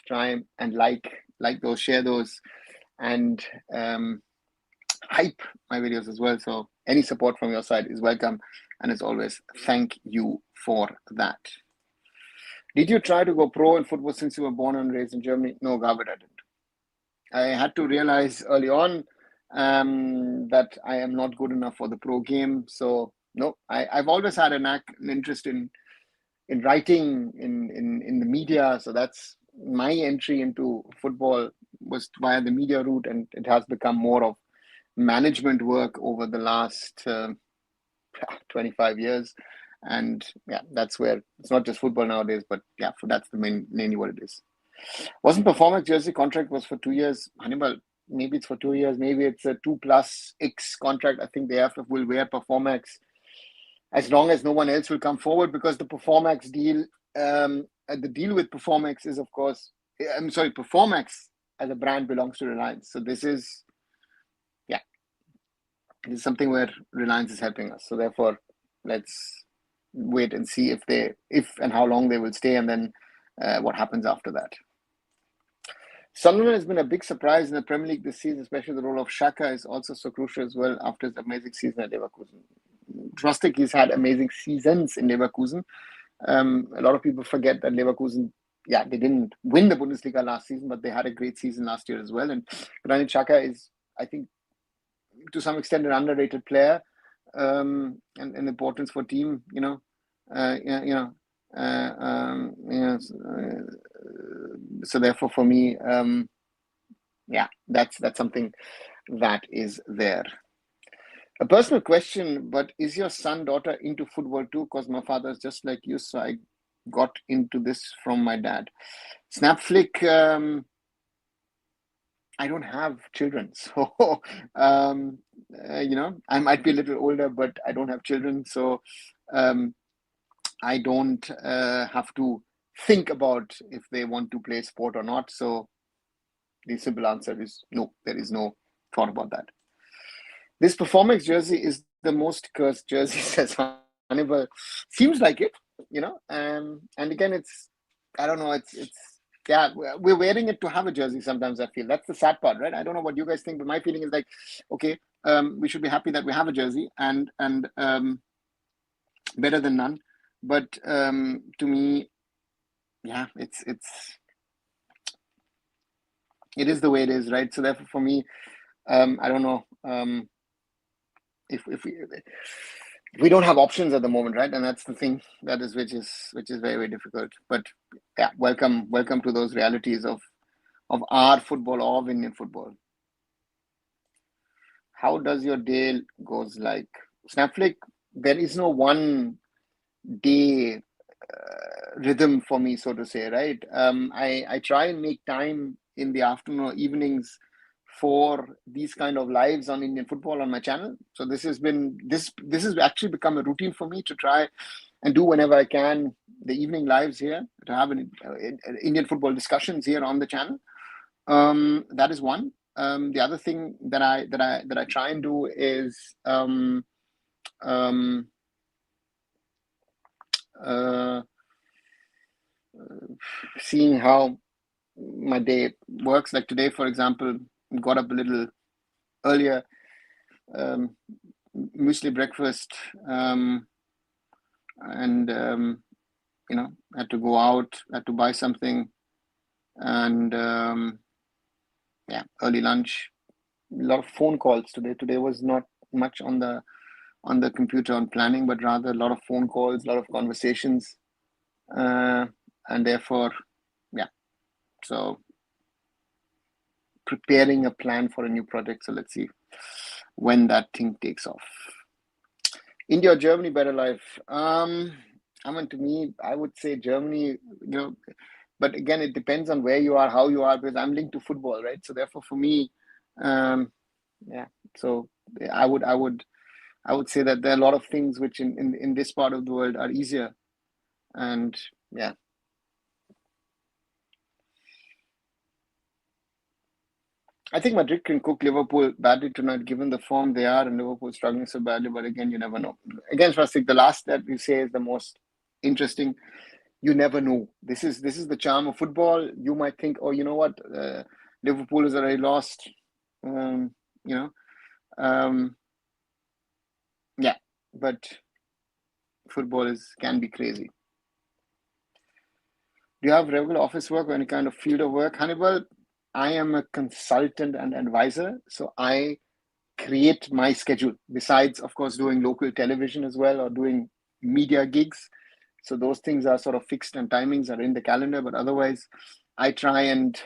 try and like those, share those, and hype my videos as well. So any support from your side is welcome, and as always, thank you for that. Did you try to go pro in football since you were born and raised in Germany? No, Gavit, I didn't. I had to realize early on that I am not good enough for the pro game. So no, I've always had an interest in writing, in the media. So that's my entry into football, was via the media route, and it has become more of management work over the last 25 years. And yeah, that's where it's not just football nowadays, but yeah, that's mainly what it is. Wasn't Performax jersey contract was for 2 years? Hannibal, maybe it's for 2 years, maybe it's a 2+X contract. I think the AIFF will wear Performax as long as no one else will come forward, because the Performax deal, the deal with Performax is, of course, Performax as a brand belongs to Reliance. So this is something where Reliance is helping us. So therefore, let's wait and see if and how long they will stay, and then what happens after that. Sunderland has been a big surprise in the Premier League this season, especially the role of Xhaka is also so crucial as well after his amazing season at Leverkusen. Drastic, he's had amazing seasons in Leverkusen. A lot of people forget that Leverkusen, they didn't win the Bundesliga last season, but they had a great season last year as well. And Granit Xhaka is, I think, to some extent, an underrated player, and importance for team. So therefore, for me, yeah, that's something that is there. A personal question, but is your son, daughter into football too? Because my father is just like you, so I got into this from my dad. Snapflick, I don't have children, so I might be a little older, but I don't have children, so um, I don't have to think about if they want to play sport or not. So the simple answer is no. There is no thought about that. This performance jersey is the most cursed jersey, says Hannibal. Seems like it, and again, I don't know, yeah, we're wearing it to have a jersey sometimes, I feel. That's the sad part, right? I don't know what you guys think, but my feeling is like, okay, we should be happy that we have a jersey and better than none. But to me, yeah, it is the way it is, right? So therefore, for me, I don't know. If we don't have options at the moment, right? And that's the thing that is which is very, very difficult. But yeah, welcome to those realities of our football or of Indian football. How does your day goes like? Snapflick, there is no one day rhythm for me, so to say, right? I try and make time in the afternoon or evenings for these kind of lives on Indian football on my channel. So this has actually become a routine for me to try and do whenever I can the evening lives here, to have an Indian football discussions here on the channel. That is one. The other thing that I try and do is uh, seeing how my day works. Like today, for example, got up a little earlier, muesli breakfast, and had to go out, had to buy something, and early lunch. A lot of phone calls today. Today was not much on the computer on planning, but rather a lot of phone calls, a lot of conversations, and therefore, yeah. So preparing a plan for a new project. So let's see when that thing takes off. India or Germany, better life? To me, I would say Germany, but again, it depends on where you are, how you are, because I'm linked to football, right? So therefore, for me, yeah. So I would say that there are a lot of things which in this part of the world are easier, and yeah. I think Madrid can cook Liverpool badly tonight, given the form they are, and Liverpool struggling so badly. But again, you never know. Again, Swastik, the last that we say is the most interesting. You never know. This is the charm of football. You might think, oh, you know what, Liverpool is already lost. Um, you know, um, yeah, but football can be crazy. Do you have regular office work or any kind of field of work, Hannibal? I am a consultant and advisor, so I create my schedule. Besides, of course, doing local television as well or doing media gigs. So those things are sort of fixed and timings are in the calendar. But otherwise, I try and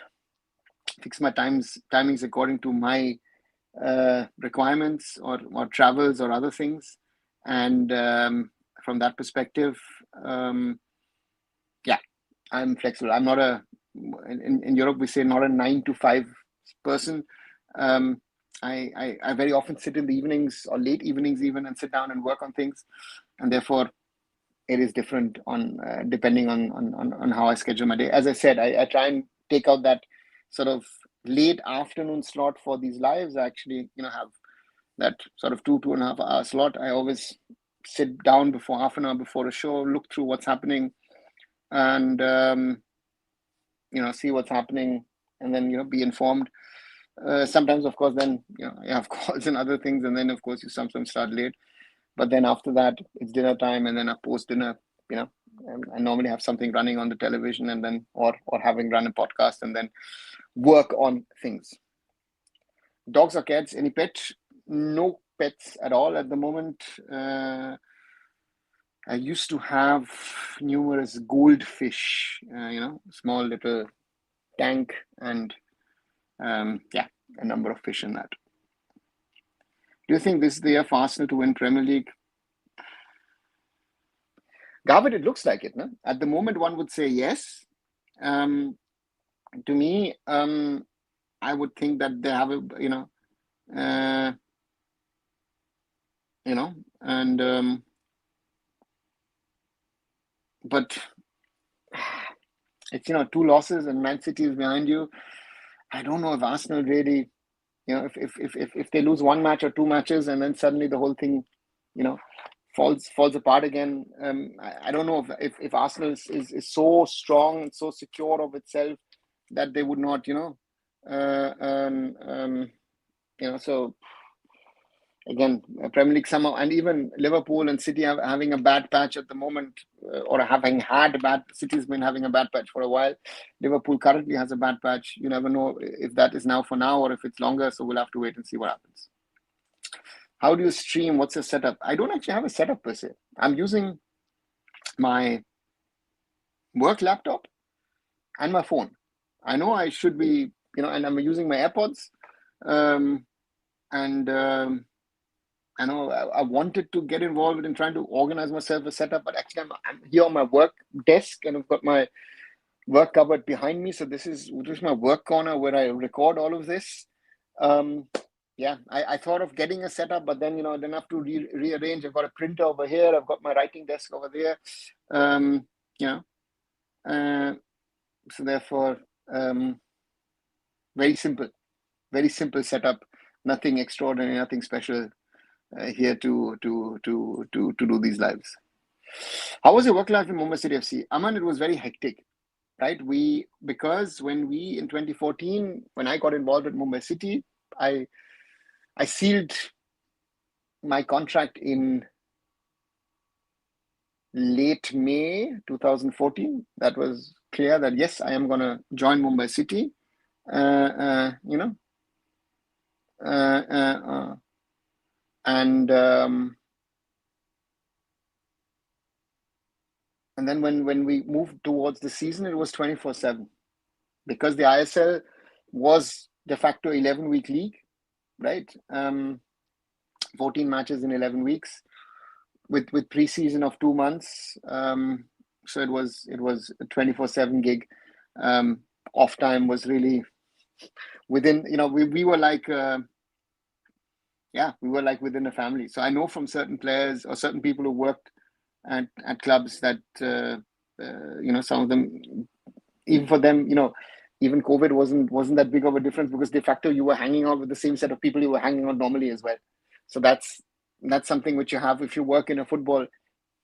fix my timings according to my requirements or travels or other things. And from that perspective, yeah, I'm flexible. I'm not in Europe, we say not a 9 to 5 person. I very often sit in the evenings or late evenings even and sit down and work on things. And therefore, it is different on depending on how I schedule my day. As I said, I try and take out that sort of late afternoon slot for these lives. I actually, have that sort of 2.5 hour slot. I always sit down before half an hour before a show, look through what's happening, and see what's happening, and then be informed. Sometimes, of course, then you have calls and other things, and then of course you sometimes start late. But then after that, it's dinner time, and then a post dinner. I normally have something running on the television, and then or having run a podcast, and then work on things. Dogs or cats? Any pet? No pets at all at the moment. I used to have numerous goldfish, small little tank, and yeah, a number of fish in that. Do you think this is the year for Arsenal to win Premier League? Gavin, it looks like it, no? At the moment, one would say yes. To me, I would think that they have a, and but it's 2 losses and Man City is behind you. I don't know if Arsenal really, if they lose 1 match or 2 matches and then suddenly the whole thing, falls apart again. I don't know if Arsenal is so strong and so secure of itself that they would not, so again, Premier League somehow, and even Liverpool and City are having a bad patch at the moment, or having had bad. City's been having a bad patch for a while. Liverpool currently has a bad patch. You never know if that is now for now or if it's longer. So we'll have to wait and see what happens. How do you stream? What's your setup? I don't actually have a setup per se. I'm using my work laptop and my phone. I know I should be, and I'm using my AirPods, I know I wanted to get involved in trying to organize myself a setup, but actually I'm here on my work desk and I've got my work cupboard behind me. So this is my work corner where I record all of this. Yeah, I thought of getting a setup, but then, I then have to rearrange. I've got a printer over here. I've got my writing desk over there. So therefore, very simple setup, nothing extraordinary, nothing special here to do these lives. How was your work life in Mumbai City FC? Aman, it was very hectic, right? Because when we in 2014, when I got involved with Mumbai City, I sealed my contract in late May 2014. That was clear that yes, I am going to join Mumbai City. And then when we moved towards the season, it was 24/7 because the ISL was de facto 11-week league, right? 14 matches in 11 weeks with preseason of 2 months. So it was a 24/7 gig. Off time was really within, we were like, we were like within a family. So I know from certain players or certain people who worked at clubs that, some of them, even for them, even COVID wasn't that big of a difference because de facto you were hanging out with the same set of people you were hanging out normally as well. So that's something which you have if you work in a football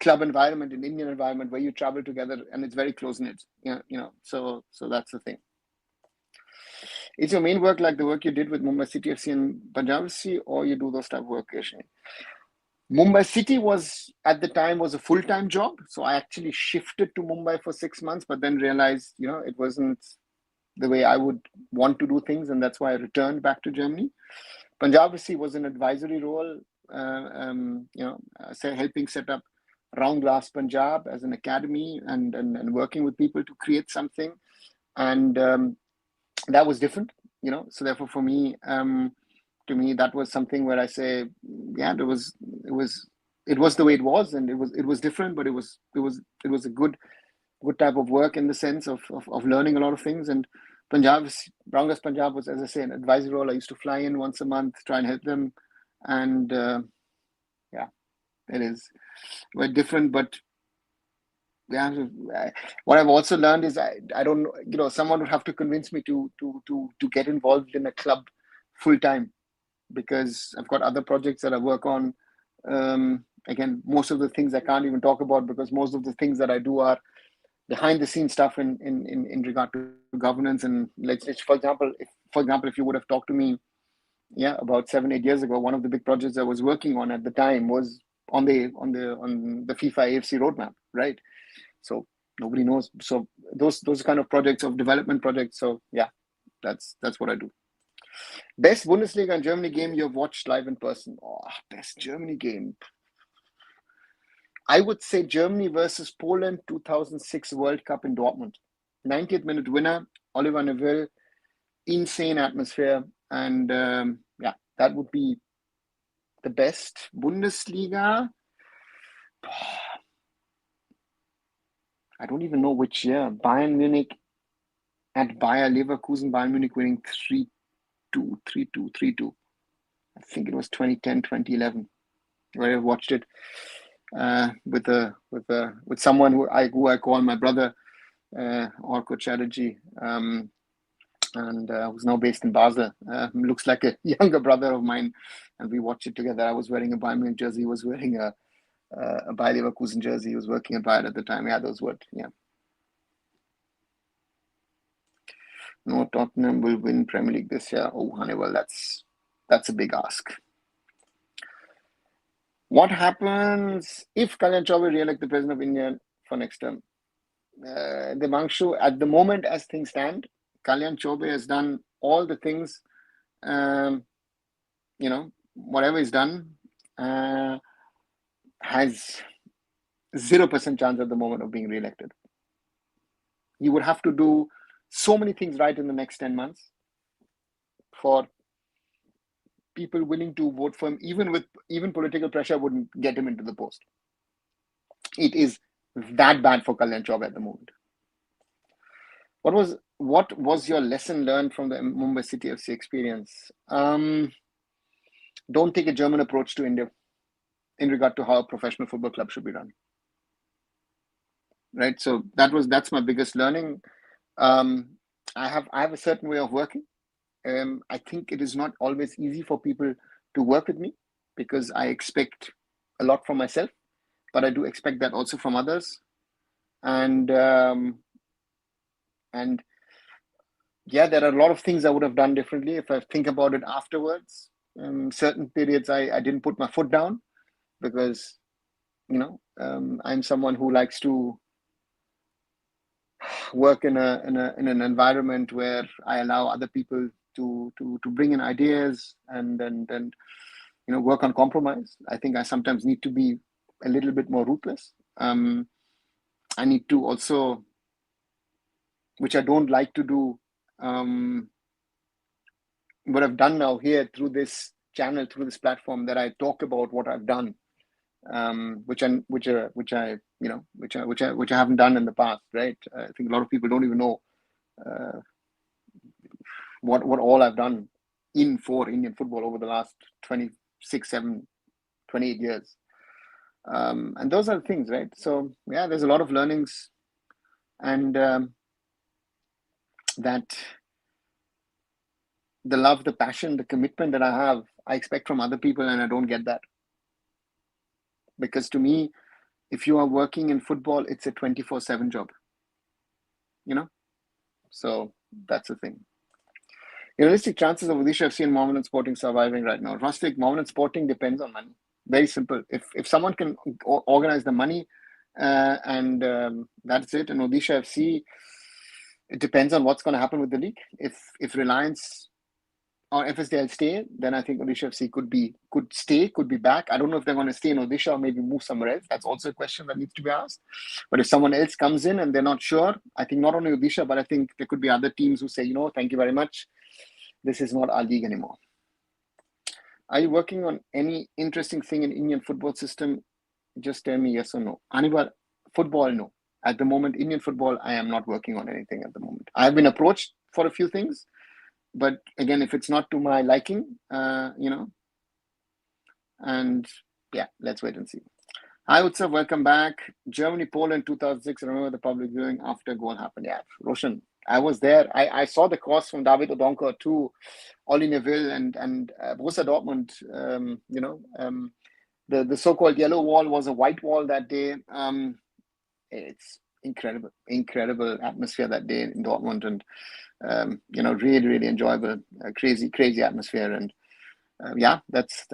club environment, in Indian environment where you travel together and it's very close knit. So that's the thing. Is your main work like the work you did with Mumbai City FC and Punjab FC, or you do those type of work occasionally? Mumbai City was at the time a full-time job, so I actually shifted to Mumbai for 6 months, but then realized it wasn't the way I would want to do things, and that's why I returned back to Germany. Punjab FC was an advisory role, helping set up Round Glass Punjab as an academy and working with people to create something, and that was different, So therefore, for me, to me, that was something where I say, yeah, it was the way it was, and it was different, but it was a good type of work in the sense of learning a lot of things. And Round Glass Punjab was, as I say, an advisory role. I used to fly in once a month, try and help them, and it is very different, but. Yeah, what I've also learned is I don't know, someone would have to convince me to get involved in a club full time, because I've got other projects that I work on. Again, most of the things I can't even talk about because most of the things that I do are behind the scenes stuff in regard to governance. And let's for example, if you would have talked to me, about 7-8 years ago, one of the big projects I was working on at the time was on the FIFA AFC roadmap, right? So nobody knows. So those kind of projects, of development projects. So yeah, that's what I do. Best Bundesliga and Germany game you've watched live in person? Oh, best Germany game. I would say Germany versus Poland 2006 World Cup in Dortmund. 90th minute winner, Oliver Neville insane atmosphere, and yeah, that would be the best. Bundesliga, I don't even know which year. Bayern Munich at Bayer Leverkusen, Bayern Munich winning 3-2, 3-2, 3-2. I think it was 2010, 2011, where I watched it with someone who I call my brother, Orko Chatterjee, and who's now based in Basel. Looks like a younger brother of mine, and we watched it together. I was wearing a Bayern Munich jersey. He was wearing a Bayer Leverkusen jersey. He was working at Bayern at the time. Yeah, those were, yeah. No, Tottenham will win Premier League this year. Oh, Hannibal, that's a big ask. What happens if Kalyan Chaudhuri re-elect the president of India for next term? Devanshu, at the moment, as things stand, Kalyan Chaudhuri has done all the things, whatever is done, has 0% chance at the moment of being re-elected. You would have to do so many things right in the next 10 months for people willing to vote for him. Even political pressure wouldn't get him into the post. It is that bad for Kalyan Chaudhuri at the moment. What was your lesson learned from the Mumbai City FC experience? Don't take a German approach to India in regard to how a professional football club should be run. Right. So that's my biggest learning. I have a certain way of working. I think it is not always easy for people to work with me because I expect a lot from myself, but I do expect that also from others. And yeah, there are a lot of things I would have done differently if I think about it afterwards. Certain periods I didn't put my foot down because, I'm someone who likes to work in an environment where I allow other people to bring in ideas and work on compromise. I think I sometimes need to be a little bit more ruthless. I need to also, which I don't like to do, what I've done now here through this channel, through this platform, that I talk about what I've done, which I haven't done in the past, right? I think a lot of people don't even know what all I've done for Indian football over the last 26, 7, 28 years. And those are the things, right? So yeah, there's a lot of learnings, and that the love, the passion, the commitment that I have, I expect from other people, and I don't get that. Because to me, if you are working in football, it's a 24/7 job, So that's the thing. Realistic chances of Odisha FC and Mohammedan Sporting surviving right now. Rustic, Mohammedan Sporting depends on money. Very simple. If someone can organize the money, and that's it. And Odisha FC, it depends on what's going to happen with the league. If Reliance or FSDL stay, then I think Odisha FC could be back. I don't know if they're going to stay in Odisha or maybe move somewhere else. That's also a question that needs to be asked. But if someone else comes in and they're not sure, I think not only Odisha, but I think there could be other teams who say, thank you very much. This is not our league anymore. Are you working on any interesting thing in Indian football system? Just tell me yes or no. Anibal, football, no. At the moment, Indian football, I am not working on anything at the moment. I have been approached for a few things, but again, if it's not to my liking, and yeah, let's wait and see. Hi, Utsav, welcome back. Germany, Poland, 2006. I remember the public viewing after goal happened. Yeah, Roshan, I was there. I saw the cross from David Odonko to Ollie Neville and Borussia Dortmund. The so-called yellow wall was a white wall that day. It's incredible atmosphere that day in Dortmund, and really, really enjoyable, crazy atmosphere. And yeah, that's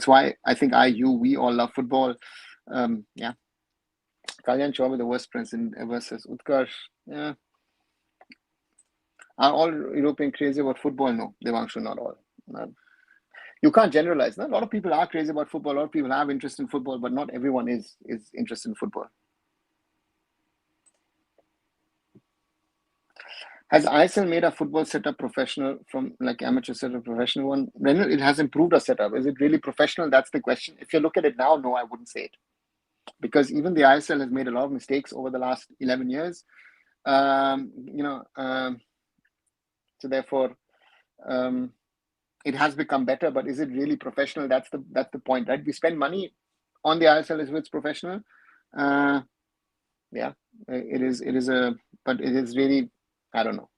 why I think we all love football. Yeah. Kalyan Chaudhuri, the worst president ever, says Utkarsh. Yeah. Are all European crazy about football? No, Devanshu, not all. You can't generalize. No? A lot of people are crazy about football. A lot of people have interest in football, but not everyone is interested in football. Has ISL made our football setup professional from like amateur setup professional one? Renal, it has improved our setup. Is it really professional? That's the question. If you look at it now, no, I wouldn't say it. Because even the ISL has made a lot of mistakes over the last 11 years. So therefore, it has become better, but is it really professional? That's the point, right? We spend money on the ISL as if it's professional. Yeah, it is but it is really, I don't know.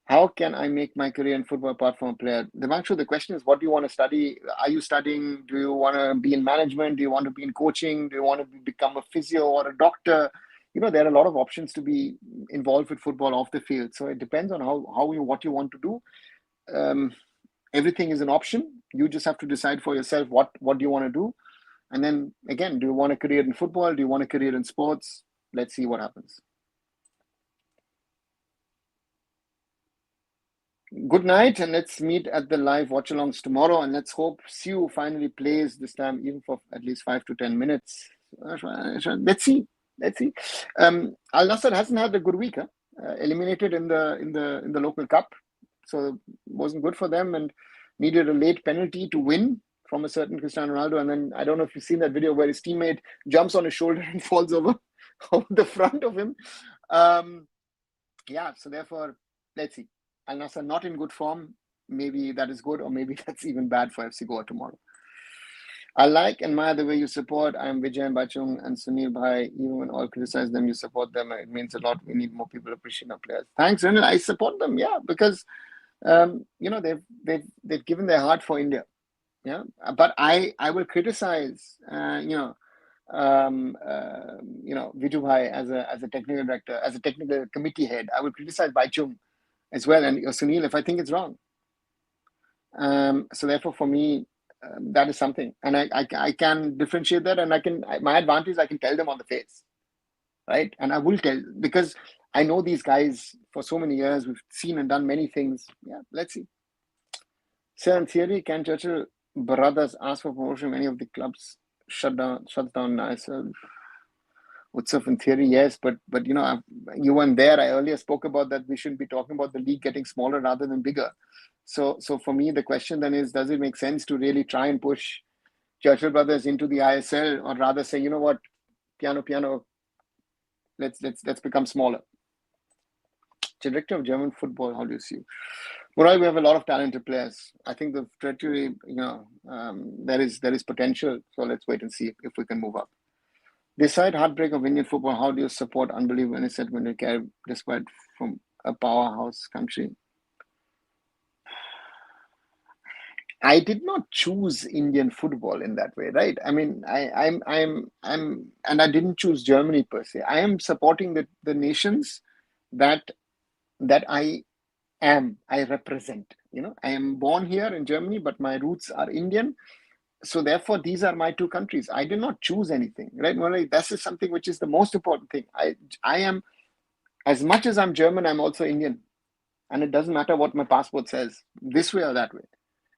How can I make my career in football apart from a player? Devanshu, the question is, what do you want to study? Are you studying? Do you want to be in management? Do you want to be in coaching? Do you want to become a physio or a doctor? There are a lot of options to be involved with football off the field. So it depends on what you want to do. Everything is an option. You just have to decide for yourself what do you want to do. And then again, do you want a career in football? Do you want a career in sports? Let's see what happens. Good night, and let's meet at the live watch-alongs tomorrow, and let's hope Siu finally plays this time, even for at least 5 to 10 minutes. Let's see. Al Nassr hasn't had a good week, huh? Eliminated in the local cup, so wasn't good for them, and needed a late penalty to win from a certain Cristiano Ronaldo. And then I don't know if you've seen that video where his teammate jumps on his shoulder and falls over the front of him. So therefore, let's see. Al Nassr not in good form. Maybe that is good, or maybe that's even bad for FC Goa tomorrow. I like and admire the way you support. I am Vijay and Bachung and Sunil Bhai. Even when all criticize them, you support them. It means a lot. We need more people appreciating our players. Thanks, Renal. I support them, because they've given their heart for India. Yeah, but I will criticize Vitu Bhai as a technical director, as a technical committee head. I will criticize Baichung as well, and Sunil if I think it's wrong. So therefore, for me, that is something, and I can differentiate that, and my advantage is I can tell them on the face, right? And I will tell, because I know these guys for so many years. We've seen and done many things. Yeah, let's see. Sir, in theory, can Churchill brothers ask for promotion? Many of the clubs shut down ISL. Utsav, in theory, yes, but you weren't there. I earlier spoke about that. We shouldn't be talking about the league getting smaller rather than bigger. So for me, the question then is, does it make sense to really try and push Churchill brothers into the ISL, or rather say, you know what, piano, let's become smaller? Director of German football, how do you see? Well, we have a lot of talented players. I think the trajectory, there is potential. So let's wait and see if we can move up. Beside heartbreak of Indian football, how do you support unbelievable innocent when you care despite from a powerhouse country? I did not choose Indian football in that way, right? I mean, I'm and I didn't choose Germany per se. I am supporting the nations that I represent. I am born here in Germany, but my roots are Indian. So therefore, these are my two countries. I did not choose anything, right? Well, this is something which is the most important thing. I am, as much as I'm German, I'm also Indian. And it doesn't matter what my passport says, this way or that way.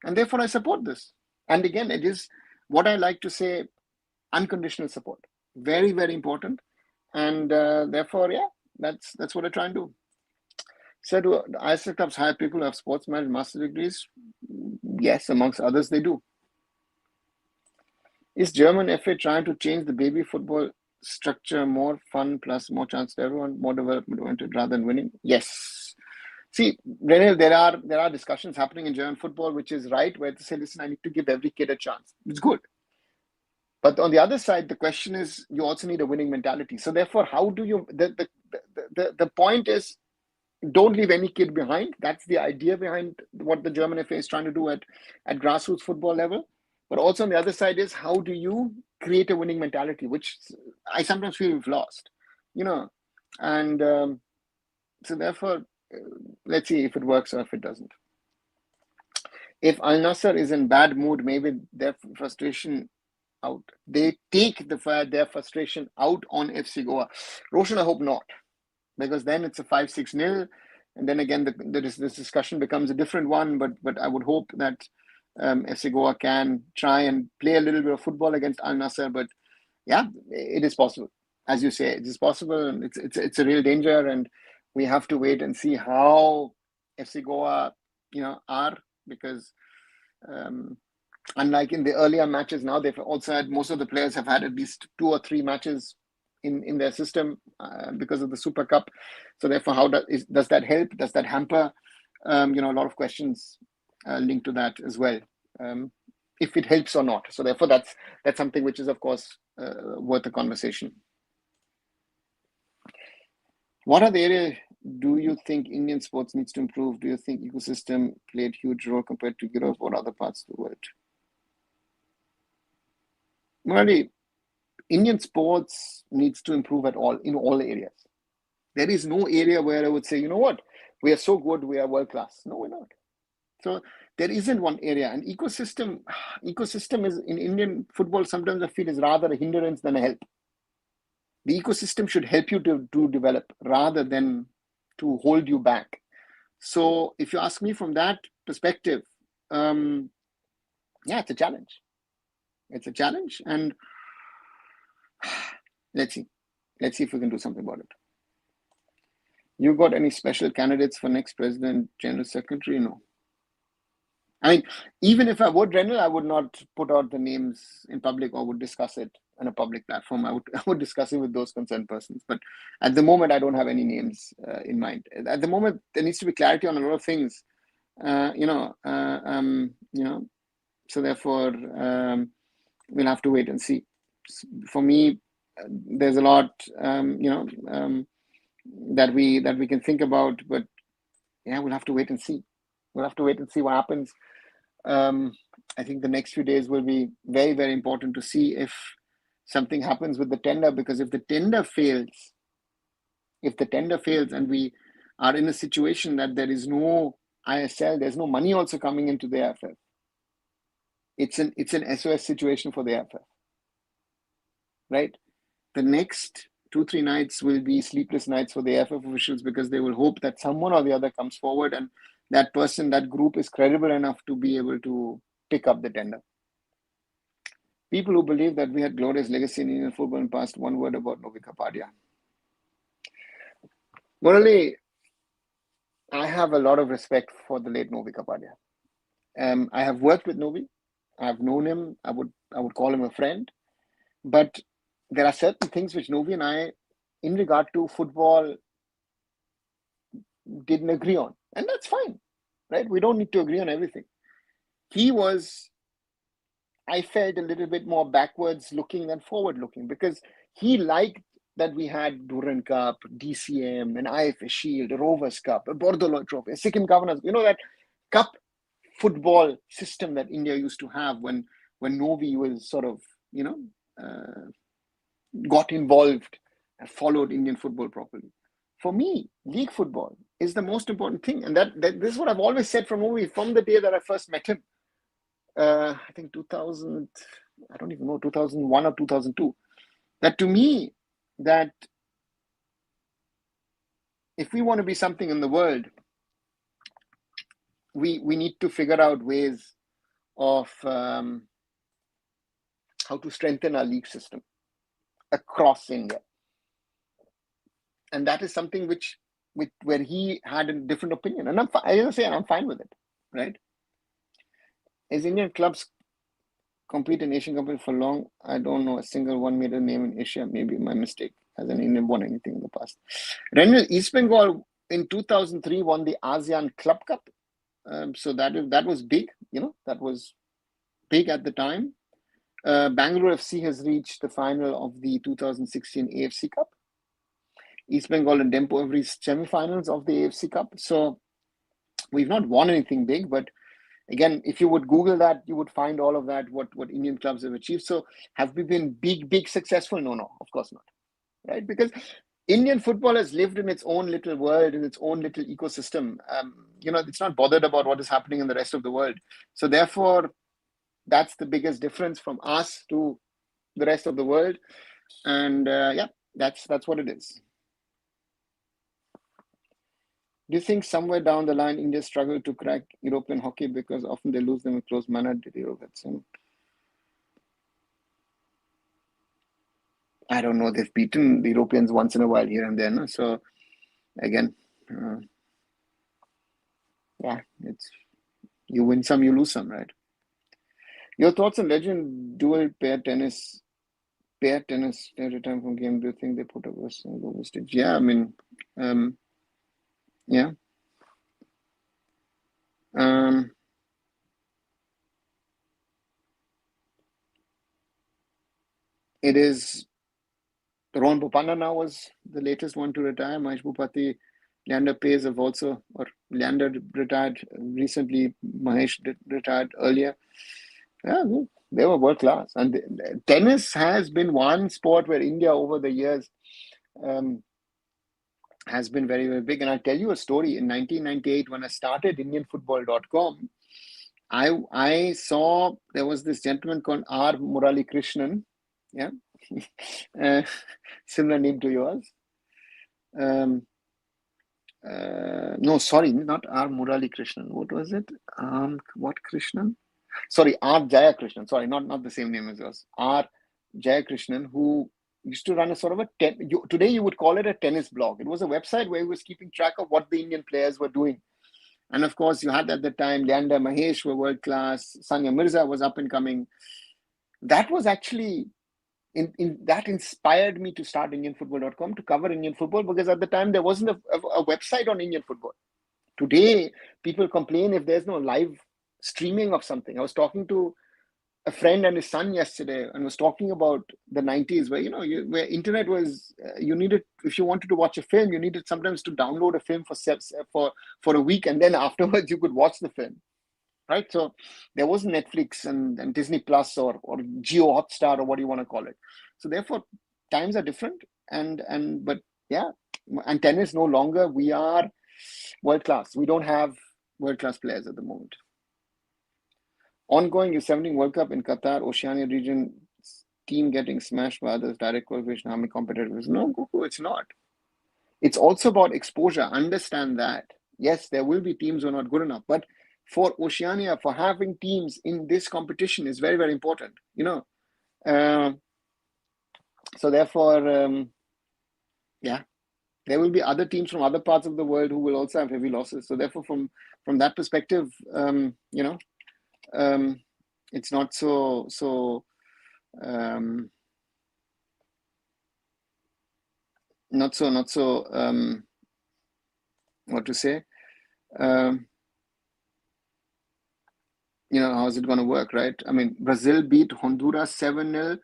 And therefore, I support this. And again, it is what I like to say, unconditional support. Very, very important. And therefore, that's what I try and do. So do ISL clubs hire people who have sports management master degrees? Yes, amongst others, they do. Is German FA trying to change the baby football structure, more fun plus more chance to everyone, more development oriented rather than winning? Yes. See, Renil, there are discussions happening in German football, which is right, where to say, listen, I need to give every kid a chance. It's good. But on the other side, the question is, you also need a winning mentality. So therefore, how do you, the point is, don't leave any kid behind. That's the idea behind what the German FA is trying to do at grassroots football level. But also on the other side is, how do you create a winning mentality, which I sometimes feel we've lost, and so therefore, let's see if it works or if it doesn't. If Al Nassr is in bad mood, maybe their frustration out. They take their frustration out on FC Goa. Roshan, I hope not, because then it's a 5-6-0, and then again this discussion becomes a different one. But I would hope that FC Goa can try and play a little bit of football against Al Nassr. But yeah, it is possible, as you say, it is possible. It's a real danger, and We have to wait and see how FC Goa, are, because unlike in the earlier matches, now they've also had, most of the players have had at least 2 or 3 matches in their system because of the Super Cup. So therefore, how does that help? Does that hamper? A lot of questions linked to that as well. If it helps or not. So therefore, that's something which is, of course, worth a conversation. What are the areas do you think Indian sports needs to improve? Do you think ecosystem played huge role compared to Europe or other parts of the world? Murali, Indian sports needs to improve in all areas. There is no area where I would say, you know what, we are so good, we are world class. No, we're not. So there isn't one area. And ecosystem is in Indian football, sometimes I feel is rather a hindrance than a help. The ecosystem should help you to develop rather than to hold you back. So if you ask me from that perspective, it's a challenge. It's a challenge, and let's see if we can do something about it. You got any special candidates for next president, general secretary? No. I mean, even if I would, Renal, I would not put out the names in public or would discuss it on a public platform. I would discuss it with those concerned persons. But at the moment, I don't have any names in mind. At the moment, there needs to be clarity on a lot of things. So therefore, we'll have to wait and see. For me, there's a lot, that we can think about, but we'll have to wait and see. We'll have to wait and see what happens. I think the next few days will be very, very important to see if something happens with the tender, because if the tender fails and we are in a situation that there is no ISL, there's no money also coming into the AIFF, it's an SOS situation for the AIFF, right? The next 2-3 nights will be sleepless nights for the AIFF officials, because they will hope that someone or the other comes forward and that person, that group is credible enough to be able to pick up the tender. People who believe that we had glorious legacy in Indian football in the past, one word about Novi Kapadia. Murali, I have a lot of respect for the late Novi Kapadia. I have worked with Novi. I've known him. I would call him a friend. But there are certain things which Novi and I, in regard to football, didn't agree on. And that's fine, right? We don't need to agree on everything. He was, I felt, a little bit more backwards looking than forward looking, because he liked that we had Duran Cup, DCM, an AIFF Shield, a Rovers Cup, a Bordolo Trophy, a Sikkim Governors, that cup football system that India used to have when Novi was sort of, got involved and followed Indian football properly. For me, league football is the most important thing. And that this is what I've always said from Novi from the day that I first met him. I think 2000, I don't even know, 2001 or 2002. That to me, that if we want to be something in the world, we need to figure out ways of how to strengthen our league system across India. And that is something where he had a different opinion. And I'm fine with it, right? As Indian clubs compete in Asian competition for long, I don't know a single one made a name in Asia. Maybe my mistake, as an Indian won anything in the past. Renal, East Bengal in 2003 won the ASEAN Club Cup. So that was big, that was big at the time. Bangalore FC has reached the final of the 2016 AFC Cup. East Bengal and Dempo have reached semi-finals of the AFC Cup. So we've not won anything big, but again, if you would Google that, you would find all of that, what Indian clubs have achieved. So have we been big successful? No, of course not, right? Because Indian football has lived in its own little world, in its own little ecosystem. It's not bothered about what is happening in the rest of the world. So therefore, that's the biggest difference from us to the rest of the world. And that's what it is. Do you think somewhere down the line, India struggled to crack European hockey because often they lose them in close manner? I don't know. They've beaten the Europeans once in a while here and there. No? So again, Yeah, it's you win some, you lose some, right? Your thoughts on legend dual pair tennis every time from game? Do you think they put a over stage? Yeah, I mean, yeah. It is Rohan Bopana now was the latest one to retire. Mahesh Bhupati, Leander Paes have also, or Leander retired recently. Mahesh retired earlier. Yeah, they were world class. And tennis has been one sport where India over the years has been very, very big. And I'll tell you a story. In 1998, when I started IndianFootball.com, I saw there was this gentleman called R. Murali Krishnan. Yeah. Similar name to yours. No, sorry, not R. Murali Krishnan. What was it? What Krishnan? Sorry, R. Jaya Krishnan. Sorry, not the same name as yours. R. Jaya Krishnan, who used to run a sort of today you would call it a tennis blog. It was a website where he was keeping track of what the Indian players were doing. And of course, you had at the time Leander, Mahesh were world class. Sanya Mirza was up and coming. That was actually that inspired me to start IndianFootball.com to cover Indian football, because at the time there wasn't a website on Indian football. Today, people complain if there's no live streaming of something. I was talking to a friend and his son yesterday and was talking about the 90s where, where internet was, you needed, if you wanted to watch a film, you needed sometimes to download a film for a week, and then afterwards you could watch the film. Right, so there was Netflix and Disney Plus or Geo Hotstar or what you want to call it. So therefore, times are different, but yeah, and tennis no longer. We are world class. We don't have world class players at the moment. Ongoing U17 World Cup in Qatar, Oceania region team getting smashed by others. Direct qualification, how many competitors? No, Goku, it's not. It's also about exposure. Understand that. Yes, there will be teams who are not good enough, but for Oceania, for having teams in this competition is very, very important, so therefore, yeah, there will be other teams from other parts of the world who will also have heavy losses. So therefore, from that perspective, it's not so what to say, how's it going to work, right? I mean, Brazil beat Honduras 7-0.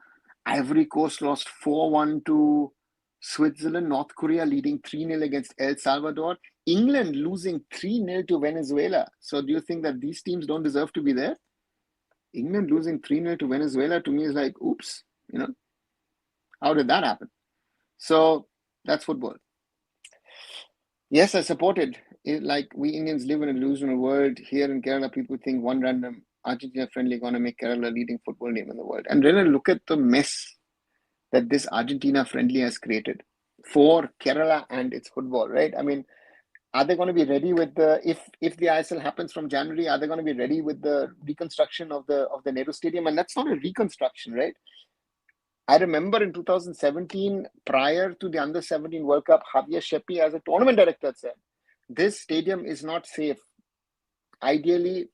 Ivory Coast lost 4-1 to Switzerland. North Korea leading 3-0 against El Salvador. England losing 3-0 to Venezuela. So do you think that these teams don't deserve to be there? England losing 3-0 to Venezuela, to me, is like, oops, how did that happen? So that's football. Yes, I supported it. Like, we Indians live in a delusional world. Here in Kerala, people think one random Argentina friendly going to make Kerala leading football name in the world. And then look at the mess that this Argentina friendly has created for Kerala and its football, right? I mean, are they going to be ready with if the ISL happens from January, are they going to be ready with the reconstruction of the Nehru Stadium? And that's not a reconstruction, right? I remember in 2017, prior to the Under-17 World Cup, Javier Shepi, as a tournament director, said, this stadium is not safe. Ideally,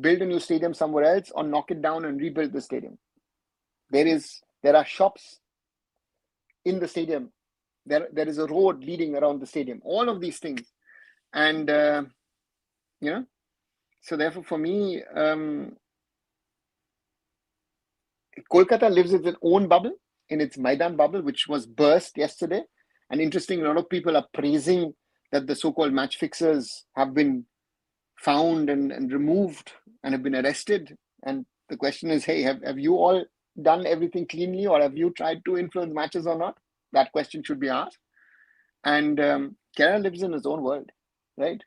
build a new stadium somewhere else or knock it down and rebuild the stadium. There are shops in the stadium. There is a road leading around the stadium. All of these things. And, so therefore for me, Kolkata lives in its own bubble, in its Maidan bubble, which was burst yesterday. And interesting, a lot of people are praising that the so-called match fixers have been found and removed and have been arrested. And the question is, hey, have you all done everything cleanly, or have you tried to influence matches or not? That question should be asked. And Kerala lives in its own world, right?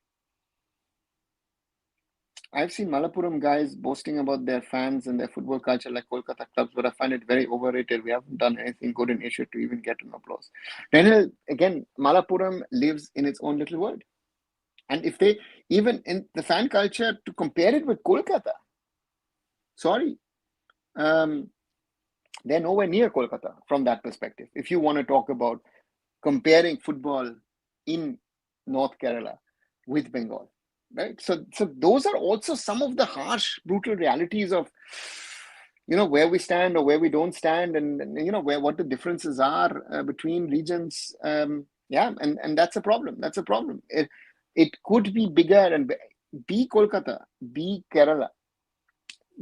I've seen Malappuram guys boasting about their fans and their football culture like Kolkata clubs, but I find it very overrated. We haven't done anything good in Asia to even get an applause. Then again, Malappuram lives in its own little world. And if they, even in the fan culture, to compare it with Kolkata, sorry, they're nowhere near Kolkata from that perspective. If you want to talk about comparing football in North Kerala with Bengal, right? So those are also some of the harsh, brutal realities of, where we stand or where we don't stand, and what the differences are between regions. And that's a problem. That's a problem. It could be bigger and be Kolkata, be Kerala,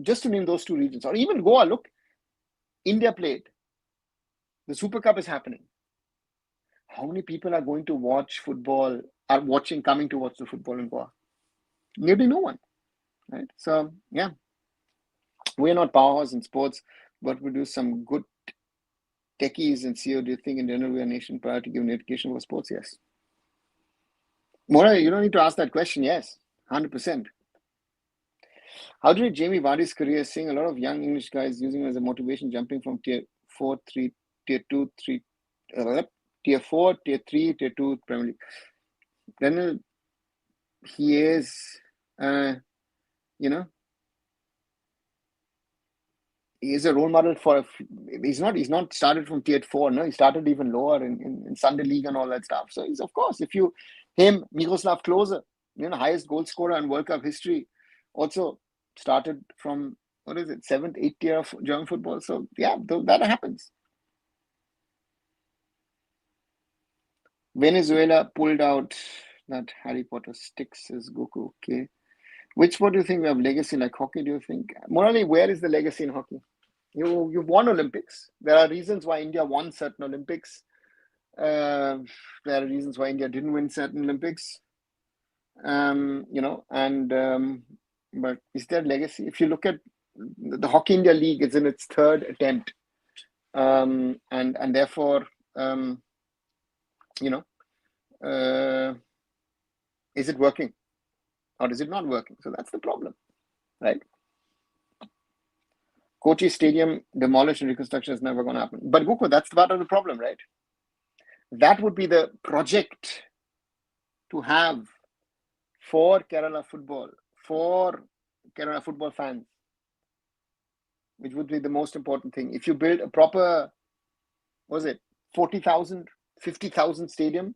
just to name those two regions, or even Goa. Look, India played. The Super Cup is happening. How many people are going to watch football, coming to watch the football in Goa? Nearly no one, right? So, yeah, we're not powerhouse in sports, but we do some good techies and CEO. Do you think in general we are a nation prior to giving education for sports? Yes. Mora, you don't need to ask that question. Yes, 100%. How did Jamie Vardy's career, seeing a lot of young English guys using him as a motivation, jumping from tier 4, 3, tier 2, 3, tier 4, tier 3, tier 2 Premier League? Then he is, he is a role model for. He's not started from tier 4. No, he started even lower in Sunday League and all that stuff. So he's, of course, Miroslav Klose, highest goal scorer in World Cup history, also started from, what is it, 7th, 8th tier of German football. So yeah, that happens. Venezuela pulled out that Harry Potter sticks as Goku. Okay. Which sport do you think we have legacy like hockey, do you think? Morally, where is the legacy in hockey? You've won Olympics. There are reasons why India won certain Olympics. There are reasons why India didn't win certain Olympics. But is there legacy? If you look at the Hockey India League, it's in its third attempt. And therefore, is it working or is it not working? So that's the problem, right? Kochi Stadium demolition reconstruction is never going to happen. But Guku, that's part of the problem, right? That would be the project to have for Kerala football fans, which would be the most important thing. If you build a proper, 40,000, 50,000 stadium,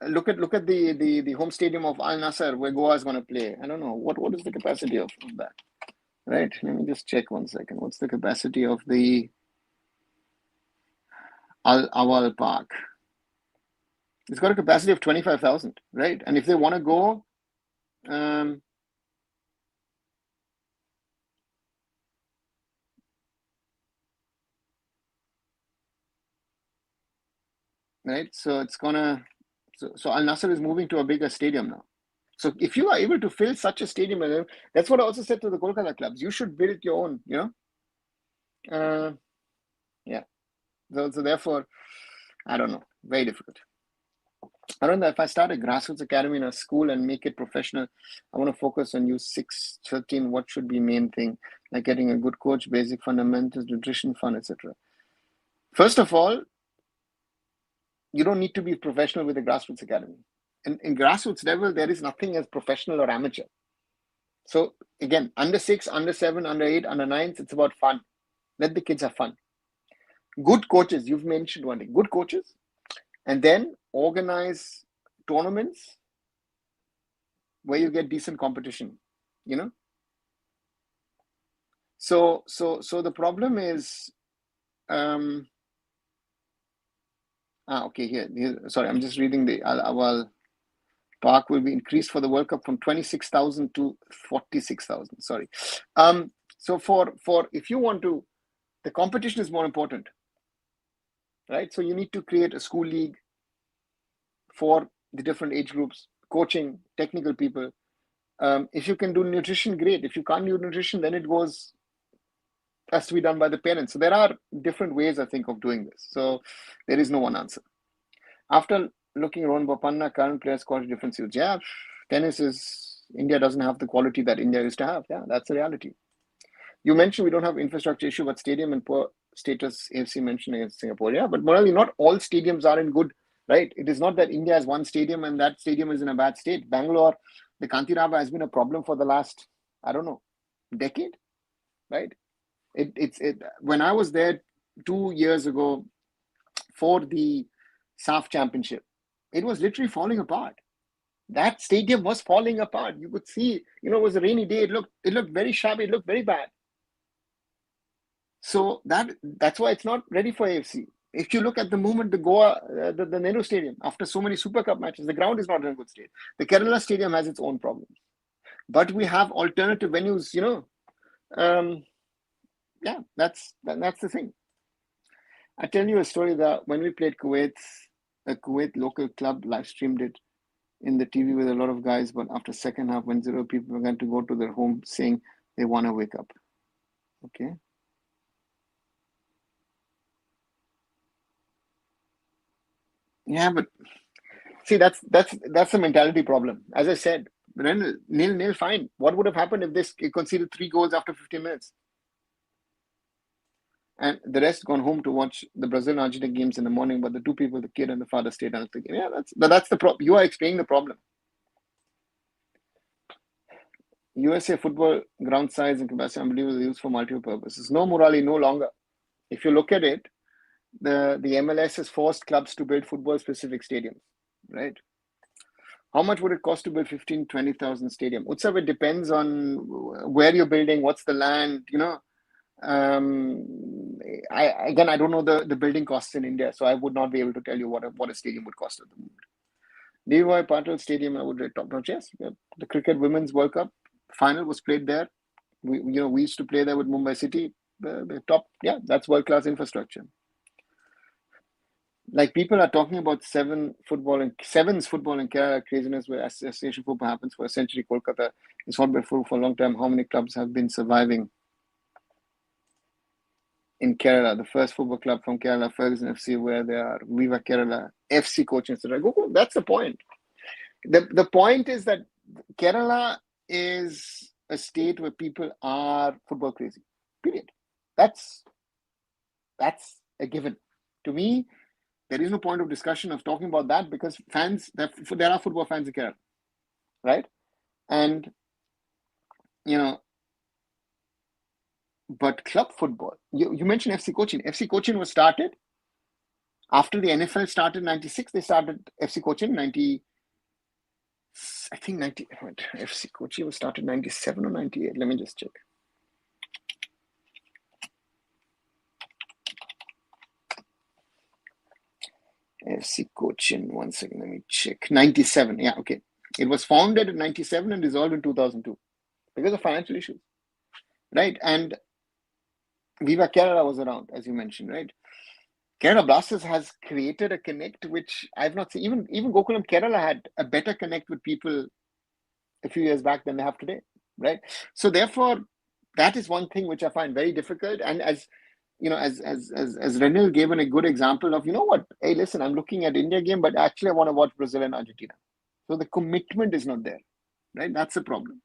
look at the home stadium of Al Nassr where Goa is going to play. I don't know what is the capacity of that. Right, let me just check 1 second. What's the capacity of the Al Awal Park? It's got a capacity of 25,000, right? And if they want to go, right? So it's gonna. So Al Nassr is moving to a bigger stadium now. So if you are able to fill such a stadium, that's what I also said to the Kolkata clubs. You should build your own. Yeah. So therefore, I don't know. Very difficult. I don't know, if I start a grassroots academy in a school and make it professional, I want to focus on U6, 13, what should be main thing, like getting a good coach, basic fundamentals, nutrition, fun, etc. First of all, you don't need to be professional with a grassroots academy. In grassroots level, there is nothing as professional or amateur. So again, under 6, under 7, under 8, under 9, it's about fun. Let the kids have fun. Good coaches, you've mentioned one thing, good coaches, and then organize tournaments where you get decent competition, So the problem is, okay, here, sorry, I'm just reading the Al Awal Park will be increased for the World Cup from 26,000 to 46,000. Sorry. So for if you want to, the competition is more important, right? So you need to create a school league for the different age groups, coaching, technical people. If you can do nutrition, great. If you can't do nutrition, then it has to be done by the parents. So there are different ways, I think, of doing this. So there is no one answer. After looking around Bopanna, current players quality difference huge. Yeah, India doesn't have the quality that India used to have. Yeah, that's the reality. You mentioned we don't have infrastructure issue, but stadium and poor status AFC mentioned against Singapore. Yeah, but morally, not all stadiums are in good, right? It is not that India has one stadium and that stadium is in a bad state. Bangalore, the Kantirava has been a problem for the last, I don't know, decade, right? When I was there 2 years ago for the SAF championship, It was literally falling apart. That stadium was falling apart. You could see, it was a rainy day. It looked very shabby. It looked very bad. So that's why it's not ready for AFC. If you look at the moment, the Goa, the Nehru Stadium, after so many Super Cup matches, the ground is not in a good state. The Kerala Stadium has its own problems. But we have alternative venues, yeah, that's the thing. I tell you a story that when we played Kuwait, a Kuwait local club live streamed it in the TV with a lot of guys, but after second half, when zero people began to go to their home saying they want to wake up. Okay. Yeah, but see, that's a mentality problem. As I said, nil, fine. What would have happened if this conceded 3 goals after 15 minutes? And the rest gone home to watch the Brazil and Argentina games in the morning, but the 2 people, the kid and the father, stayed out of the game. Yeah, that's the problem. You are explaining the problem. USA football ground size and capacity unbelievably used for multiple purposes. No Murali, no longer. If you look at it, the MLS has forced clubs to build football-specific stadiums, right? How much would it cost to build 15, 20,000 stadium? Utsav, it depends on where you're building, what's the land, I don't know the building costs in India, so I would not be able to tell you what a stadium would cost at the moment. DY Patil Stadium, I would rate top notch. Yes, the Cricket Women's World Cup final was played there. We used to play there with Mumbai City. The top, yeah, that's world class infrastructure. Like people are talking about sevens football in Kerala craziness where association football happens for a century. Kolkata is hot by for a long time. How many clubs have been surviving in Kerala? The first football club from Kerala, Ferguson FC, where they are Viva Kerala, FC coaching, etc. Go. That's the point. The point is that Kerala is a state where people are football crazy. Period. That's a given. To me, there is no point of discussion of talking about that because there are football fans in Kerala, right? And, but club football, you mentioned FC Cochin. FC Cochin was started after the NFL started in 96. They started FC Cochin 90. I think 90. FC Cochin was started 97 or 98. Let me just check. FC Cochin, 1 second, let me check. 97, yeah, okay. It was founded in 97 and dissolved in 2002 because of financial issues, right? And Viva Kerala was around, as you mentioned, right? Kerala Blasters has created a connect which I've not seen. Even Gokulam Kerala had a better connect with people a few years back than they have today, right? So therefore, that is one thing which I find very difficult. And as Renil gave a good example of, what? Hey, listen, I'm looking at India game, but actually I want to watch Brazil and Argentina. So the commitment is not there, right? That's the problem.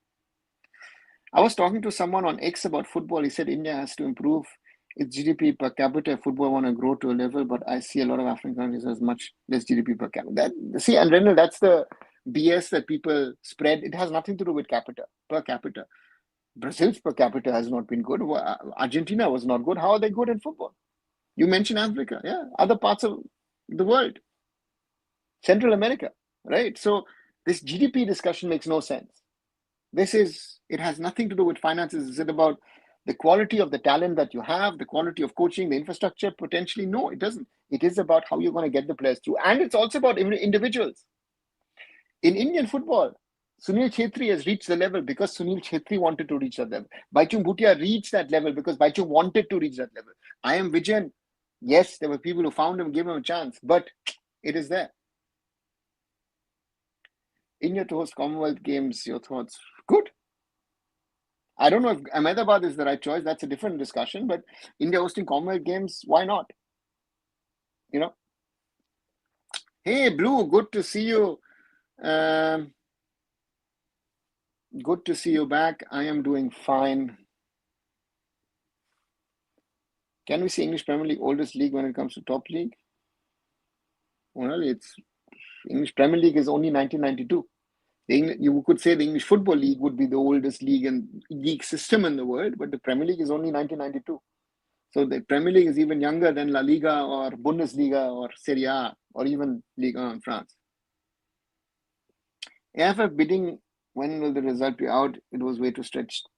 I was talking to someone on X about football. He said India has to improve its GDP per capita. Football want to grow to a level, but I see a lot of African countries has much less GDP per capita. And Renil, that's the BS that people spread. It has nothing to do with per capita. Brazil's per capita has not been good. Argentina was not good. How are they good in football? You mentioned Africa, yeah, other parts of the world, Central America, right? So this GDP discussion makes no sense. It has nothing to do with finances. Is it about the quality of the talent that you have, the quality of coaching, the infrastructure? Potentially, no, it doesn't. It is about how you're going to get the players through. And it's also about individuals. In Indian football, Sunil Chhetri has reached the level because Sunil Chhetri wanted to reach that level. Baichung Bhutia reached that level because Baichung wanted to reach that level. I am Vijayan. Yes, there were people who found him, gave him a chance, but it is there. India to host Commonwealth Games, your thoughts? Good. I don't know if Ahmedabad is the right choice. That's a different discussion, but India hosting Commonwealth Games, why not? Hey, Blue, good to see you. Good to see you back. I am doing fine. Can we say English Premier League oldest league when it comes to top league? Well, it's English Premier League is only 1992. You could say the English Football League would be the oldest league and league system in the world, but the Premier League is only 1992. So the Premier League is even younger than La Liga or Bundesliga or Serie A or even Ligue 1 in France. AIFF bidding, when will the result be out? It was way too stretched.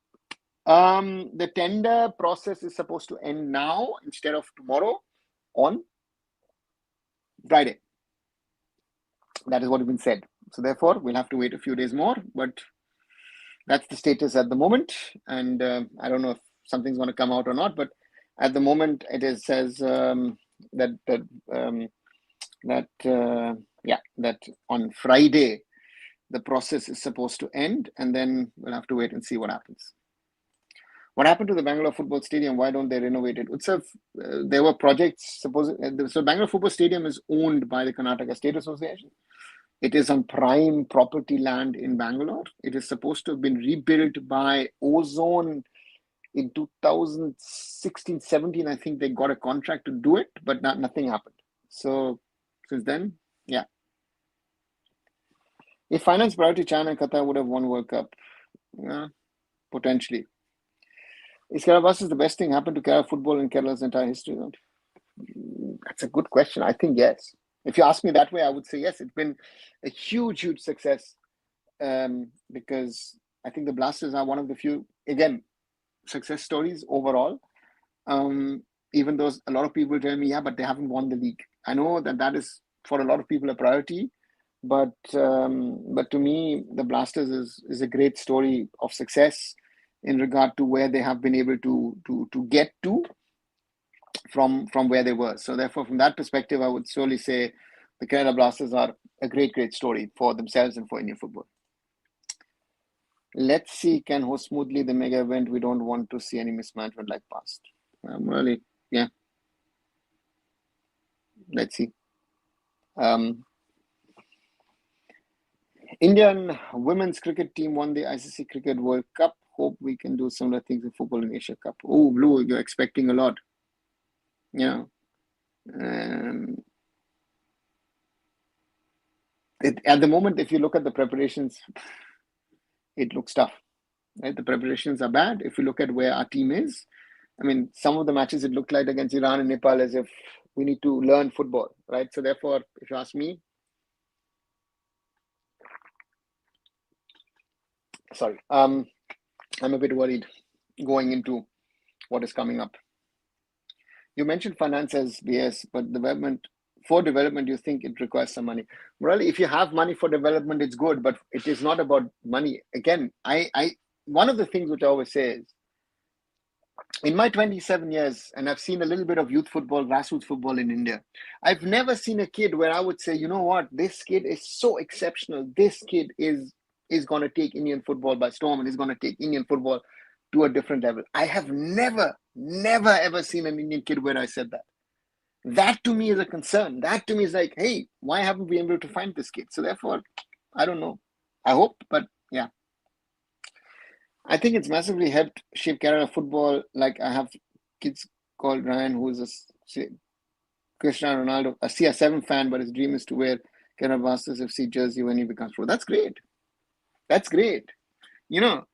The tender process is supposed to end now instead of tomorrow, on Friday. That is what has been said. So therefore, we'll have to wait a few days more, but that's the status at the moment. And I don't know if something's going to come out or not, but at the moment it says that on Friday the process is supposed to end, and then we'll have to wait and see what happens. What happened to the Bangalore Football Stadium? Why don't they renovate it? Utsav, there were projects. So Bangalore Football Stadium is owned by the Karnataka State Association. It is on prime property land in Bangalore. It is supposed to have been rebuilt by Ozone in 2016-17. I think they got a contract to do it, but nothing happened. So since then, yeah. If finance priority, China and Qatar would have won World Cup. Yeah, potentially. Is Kerala Blasters the best thing happened to Kerala football in Kerala's entire history? That's a good question. I think yes. If you ask me that way, I would say yes. It's been a huge, huge success because I think the Blasters are one of the few, again, success stories overall. Even though a lot of people tell me, yeah, but they haven't won the league. I know that is for a lot of people a priority, but to me, the Blasters is a great story of success in regard to where they have been able to get to from where they were. So therefore, from that perspective, I would surely say the Kerala Blasters are a great, great story for themselves and for Indian football. Let's see, can host smoothly the mega event. We don't want to see any mismanagement like past. Really, yeah. Let's see. Indian women's cricket team won the ICC Cricket World Cup. Hope we can do similar things in football in Asia Cup. Oh, Blue, you're expecting a lot. Yeah. At the moment, if you look at the preparations, it looks tough. Right? The preparations are bad. If you look at where our team is, I mean, some of the matches it looked like against Iran and Nepal as if we need to learn football, right? So therefore, if you ask me, sorry, I'm a bit worried going into what is coming up. You mentioned finance as BS, but for development, you think it requires some money. Well, if you have money for development, it's good, but it is not about money. Again, one of the things which I always say is, in my 27 years, and I've seen a little bit of youth football, grassroots football in India, I've never seen a kid where I would say, you know what, this kid is so exceptional. This kid is going to take Indian football by storm and is going to take Indian football to a different level. I have never, ever seen an Indian kid where I said that. That to me is a concern. That to me is like, hey, why haven't we been able to find this kid? So therefore, I don't know. I hope, but yeah. I think it's massively helped shape Kerala football. Like I have kids called Ryan, who is a Cristiano Ronaldo, a CR7 fan, but his dream is to wear Kerala Blasters FC jersey when he becomes pro. That's great. That's great. To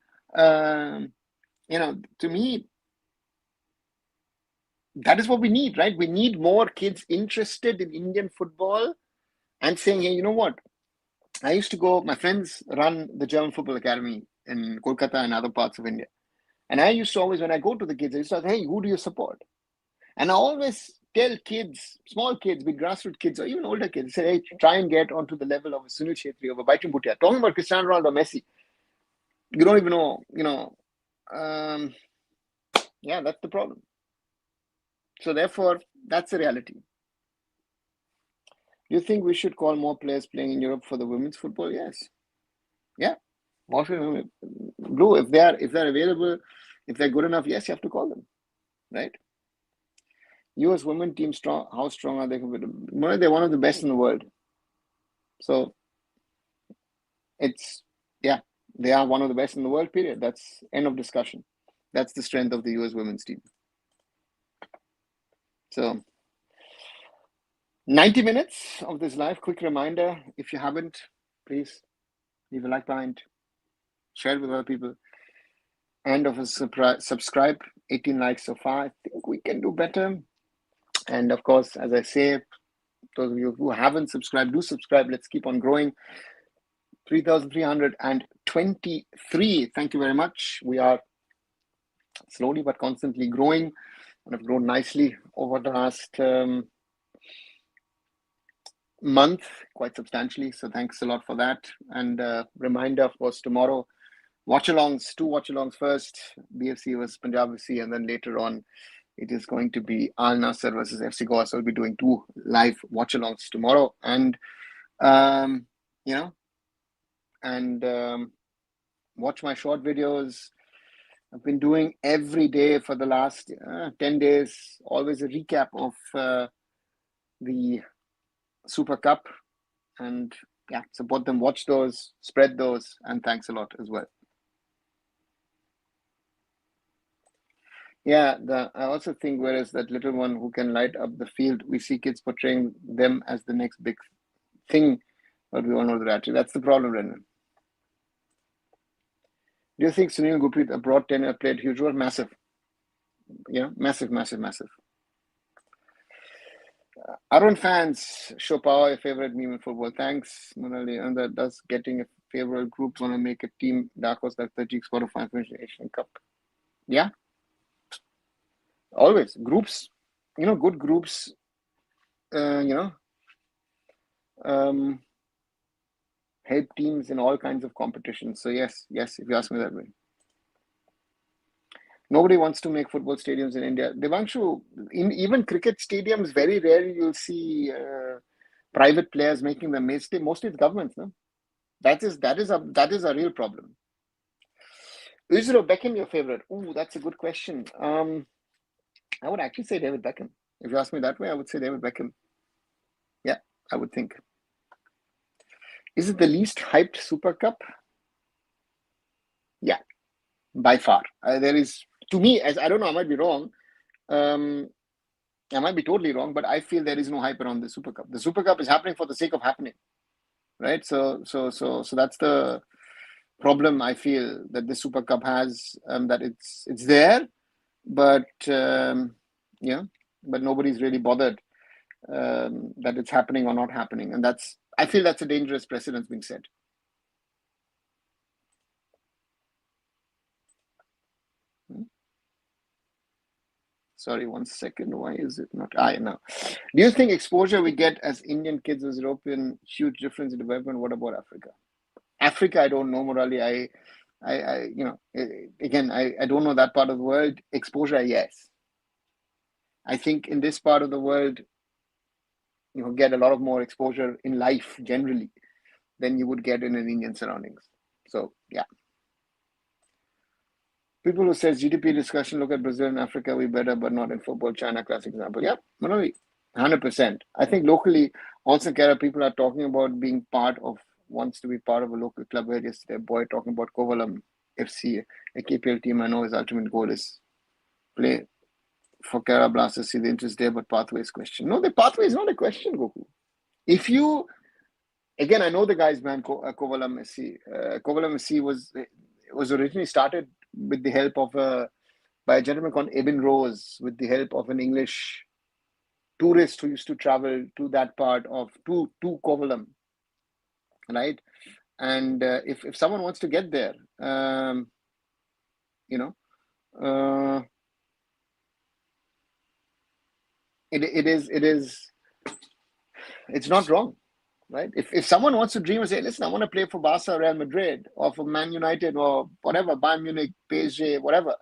me, that is what we need, right? We need more kids interested in Indian football and saying, hey, you know what? I used to go, my friends run the German Football Academy in Kolkata and other parts of India. And I used to always, when I go to the kids, I used to say, hey, who do you support? And I always tell kids, small kids, big grassroots kids, or even older kids, say, hey, try and get onto the level of a Sunil Chhetri, of a Baichung Bhutia. Talking about Cristiano Ronaldo, Messi, you don't even know, yeah, that's the problem. So therefore, that's the reality. Do you think we should call more players playing in Europe for the women's football? Yes. Yeah. Blue, if they're available, if they're good enough, yes, you have to call them, right? US women team strong. How strong are they? They're one of the best in the world. So they are one of the best in the world, period. That's end of discussion. That's the strength of the US women's team. So 90 minutes of this live. Quick reminder, if you haven't, please leave a like behind, share it with other people, and of a subscribe. 18 likes so far. I think we can do better. And of course, as I say, those of you who haven't subscribed, do subscribe. Let's keep on growing. 3,323. Thank you very much. We are slowly but constantly growing and have grown nicely over the last month, quite substantially. So thanks a lot for that. And reminder, of course, tomorrow, watch-alongs, 2 watch-alongs first, BFC versus Punjab FC, and then later on, it is going to be Al Nassr versus FC Goa. So we'll be doing 2 live watch-alongs tomorrow. And, watch my short videos. I've been doing every day for the last 10 days, always a recap of the Super Cup. And yeah, support them, watch those, spread those, and thanks a lot as well. Yeah, I also think, whereas that little one who can light up the field, we see kids portraying them as the next big thing, but we all know that actually that's the problem, Brendan. Do you think Sunil Gurpreet, a broad tenure, played huge role? Massive. Yeah, massive. Arun fans, show power, your favorite meme in football. Thanks, Monali. And that does getting a favorable groups want to make a team dark horse like the Tajik quarterfinal finish Asian Cup. Yeah. Always. Groups, good groups, help teams in all kinds of competitions. So yes, if you ask me that way. Nobody wants to make football stadiums in India. Devanshu, in even cricket stadiums, very rarely you'll see private players making them. Mostly it's governments. No, that is a real problem. Uzro, Beckham, your favorite? Ooh, that's a good question. I would actually say David Beckham. If you ask me that way, I would say David Beckham. Yeah, I would think. Is it the least hyped Super Cup? Yeah, by far. There is, to me, as I don't know, I might be wrong. I might be totally wrong, but I feel there is no hype around the Super Cup. The Super Cup is happening for the sake of happening, right? So that's the problem I feel that the Super Cup has. That it's there, but but nobody's really bothered that it's happening or not happening, and I feel that's a dangerous precedent being set. Sorry, 1 second. Why is it not? No. Do you think exposure we get as Indian kids as European, huge difference in development? What about Africa? Africa, I don't know, Murali. I don't know that part of the world. Exposure, yes. I think in this part of the world, get a lot of more exposure in life generally than you would get in an Indian surroundings. So, yeah. People who says GDP discussion, look at Brazil and Africa, we better, but not in football. China, classic example. Yeah, 100%. I think locally, also, Kara, people are talking about wants to be part of a local club. Where yesterday, a boy talking about Kovalam FC, a KPL team. I know his ultimate goal is play for Kerala Blasters. See the interest there, but pathway is question. No, the pathway is not a question, Goku. If you, again, I know the guys, man, Kovalam FC. Kovalam FC was originally started with the help of by a gentleman called Eben Rose, with the help of an English tourist who used to travel to that part of to Kovalam, right? And if someone wants to get there, it's not wrong, right? If someone wants to dream and say, listen, I want to play for Barca, Real Madrid, or for Man United, or whatever, Bayern Munich, PSG, whatever,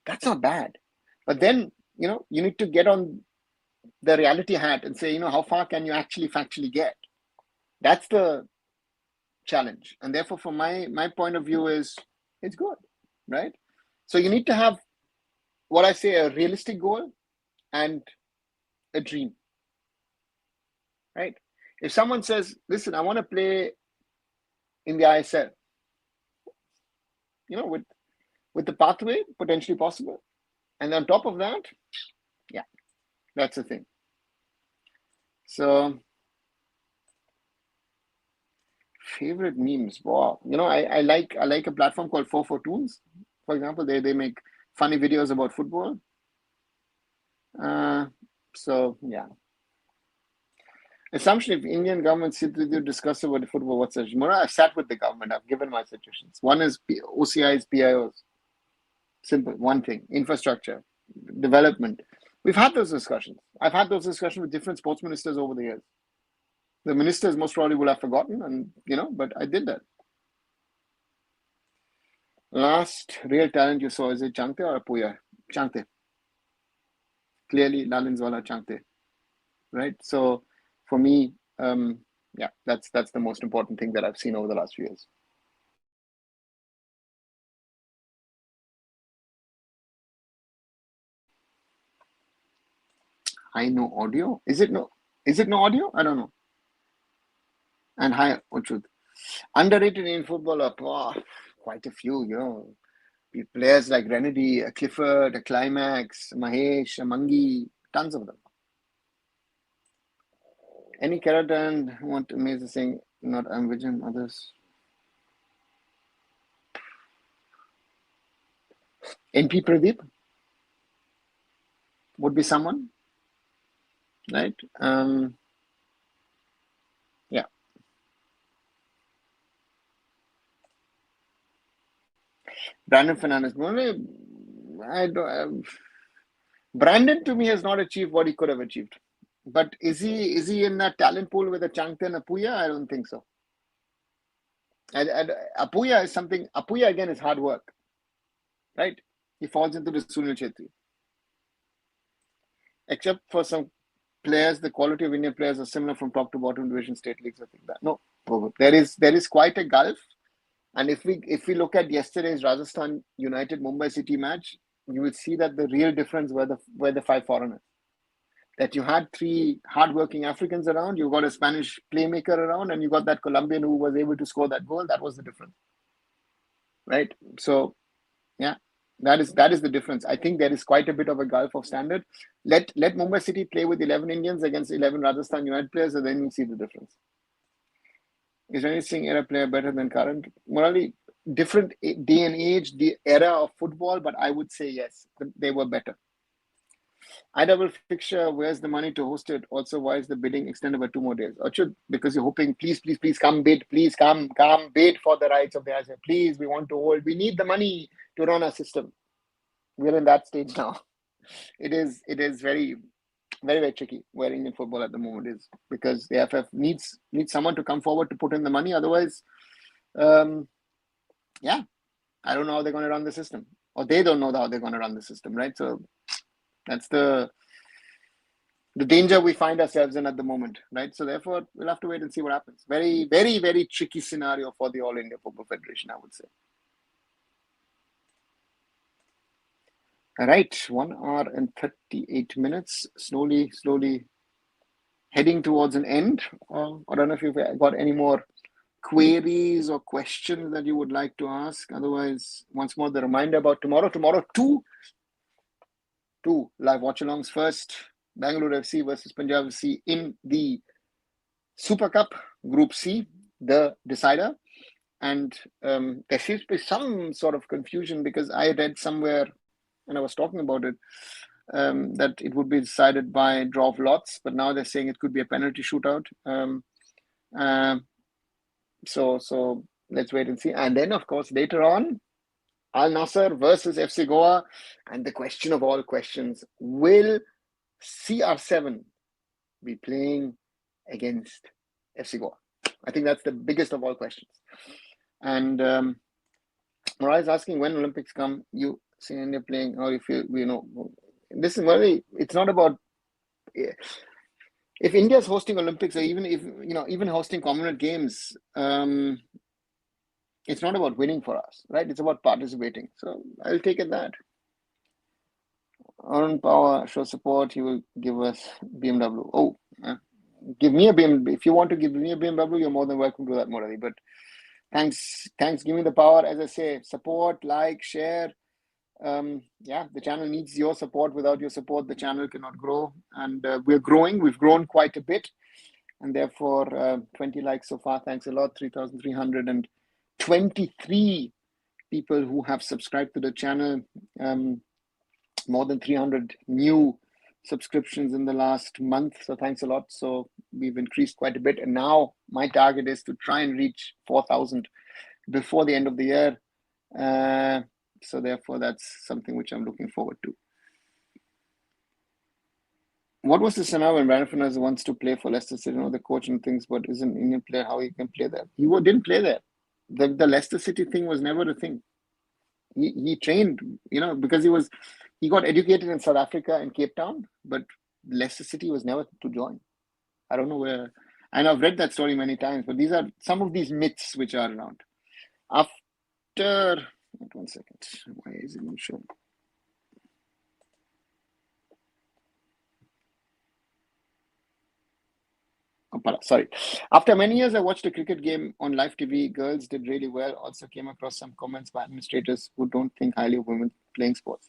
that's not bad. But then, you need to get on the reality hat and say, how far can you actually factually get? That's the challenge. And therefore, from my point of view is, it's good, right? So you need to have, what I say, a realistic goal and a dream, right? If someone says, listen, I want to play in the ISL, with the pathway potentially possible. And on top of that, yeah, that's the thing. So, favorite memes. Wow. I like a platform called 44 Toons, for example. They make funny videos about football. So, yeah. Assumption, if Indian government sits with you, discuss about the football, what's the I've sat with the government. I've given my suggestions. One is OCI's, PIOs. Simple. One thing. Infrastructure, development. We've had those discussions. I've had those discussions with different sports ministers over the years. The ministers most probably will have forgotten, and but I did that. Last real talent you saw, is it Changte or Apuya? Changte. Clearly, Lalinzwala Changte. Right? So for me, yeah, that's the most important thing that I've seen over the last few years. I know audio. Is it no audio? I don't know. And hi, Uchud. Underrated in football, quite a few, players like Renedy, a Clifford, a Climax, Mahesh, a Mangi, tons of them. Any character and what amazing, not Amvision, others. NP Pradeep would be someone, right? Yeah. Brandon Fernandez. Brandon to me has not achieved what he could have achieved. But is he in that talent pool with a Changte and Apuya? I don't think so. And Apuya is something. Apuya again is hard work, right? He falls into the Sunil Chetri. Except for some players, the quality of Indian players are similar from top to bottom division state leagues. I think that no, there is quite a gulf. And if we look at yesterday's Rajasthan United Mumbai City match, you will see that the real difference were the 5 foreigners. That you had 3 hardworking Africans around, you got a Spanish playmaker around, and you got that Colombian who was able to score that goal. That was the difference, right? So, yeah, that is the difference. I think there is quite a bit of a gulf of standard. Let Mumbai City play with 11 Indians against 11 Rajasthan United players, and then you see the difference. Is anything era player better than current? Morally, different day and age, the era of football, but I would say yes, they were better. IWF fixture, where's the money to host it? Also, why is the bidding extended by 2 more days? Achud, because you're hoping, please come bid, please come bid for the rights of the ISL. Please, we want to hold. We need the money to run our system. We're in that stage now. It is very, very, very tricky where Indian football at the moment is, because the AIFF needs someone to come forward to put in the money. Otherwise, yeah, I don't know how they're going to run the system, or they don't know how they're going to run the system, right? So that's the danger we find ourselves in at the moment, right? So therefore, we'll have to wait and see what happens. Very, very, very tricky scenario for the All India Football Federation, I would say. All right, 1 hour and 38 minutes, slowly heading towards an end. I don't know if you've got any more queries or questions that you would like to ask. Otherwise, once more, the reminder about tomorrow, 2 live watch-alongs. First, Bangalore FC versus Punjab FC in the Super Cup, Group C, the decider. And there seems to be some sort of confusion, because I read somewhere, and I was talking about it, that it would be decided by draw of lots, but now they're saying it could be a penalty shootout. So let's wait and see. And then, of course, later on, Al Nassr versus FC Goa. And the question of all questions, will CR7 be playing against FC Goa? I think that's the biggest of all questions. And Mariah is asking, when Olympics come, you see India playing, or if this is really, it's not about, if India is hosting Olympics, or even if, even hosting Commonwealth Games, it's not about winning for us, right? It's about participating. So I'll take it that. Arun Power, show support, he will give us BMW. Oh, give me a BMW. If you want to give me a BMW, you're more than welcome to do that, Murali. But thanks, give me the power. As I say, support, like, share. Yeah, the channel needs your support. Without your support, the channel cannot grow. And we're growing. We've grown quite a bit. And therefore, 20 likes so far. Thanks a lot. 3,323 people who have subscribed to the channel. More than 300 new subscriptions in the last month. So thanks a lot. So we've increased quite a bit. And now my target is to try and reach 4,000 before the end of the year. So therefore, that's something which I'm looking forward to. What was the scenario when Brandon Fernandes wants to play for Leicester City? The coach and things, but is an Indian player, how he can play there? He didn't play there. The Leicester City thing was never a thing. He trained, because he got educated in South Africa in Cape Town, but Leicester City was never to join. I don't know where, and I've read that story many times, but these are some of these myths which are around. After, 1 second, why is it not showing? Sorry. After many years, I watched a cricket game on live TV. Girls did really well. Also came across some comments by administrators who don't think highly of women playing sports.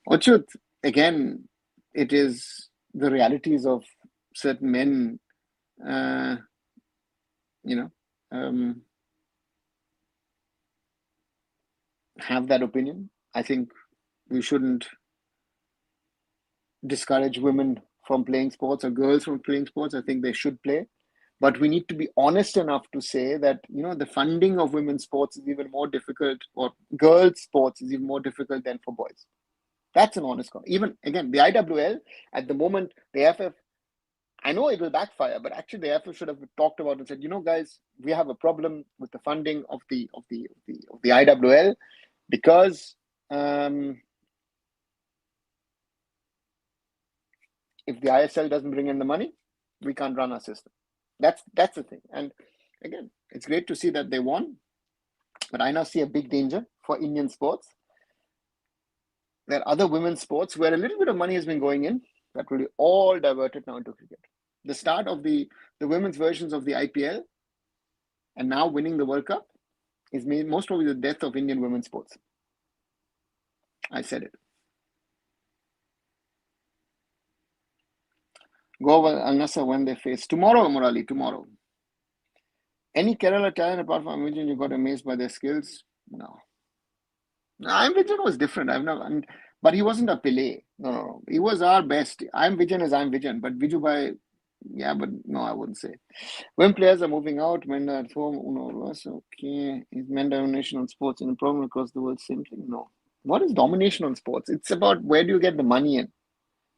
Achut, again, it is the realities of certain men, have that opinion. I think we shouldn't discourage women from playing sports or girls from playing sports. I think they should play. But we need to be honest enough to say that, the funding of women's sports is even more difficult, or girls' sports is even more difficult than for boys. That's an honest comment. Even, again, the IWL, at the moment, the AIFF, I know it will backfire, but actually the AIFF should have talked about and said, guys, we have a problem with the funding of the IWL because if the ISL doesn't bring in the money, we can't run our system. That's the thing. And again, it's great to see that they won, but I now see a big danger for Indian sports. There are other women's sports where a little bit of money has been going in that will be all diverted now into cricket. The start of the women's versions of the IPL and now winning the World Cup is most probably the death of Indian women's sports. I said it. Goa Al Nassr when they face tomorrow, Murali, tomorrow. Any Kerala talent apart from Vijan, you got amazed by their skills? No. I'm Vijan was different. But he wasn't a Pele. No. He was our best. I'm Vijan as I'm Vijan, but Vijubai, yeah, but no, I wouldn't say. When players are moving out, Menda at home, okay. Is men domination on sports and a problem across the world? Same thing? No. What is domination on sports? It's about where do you get the money in.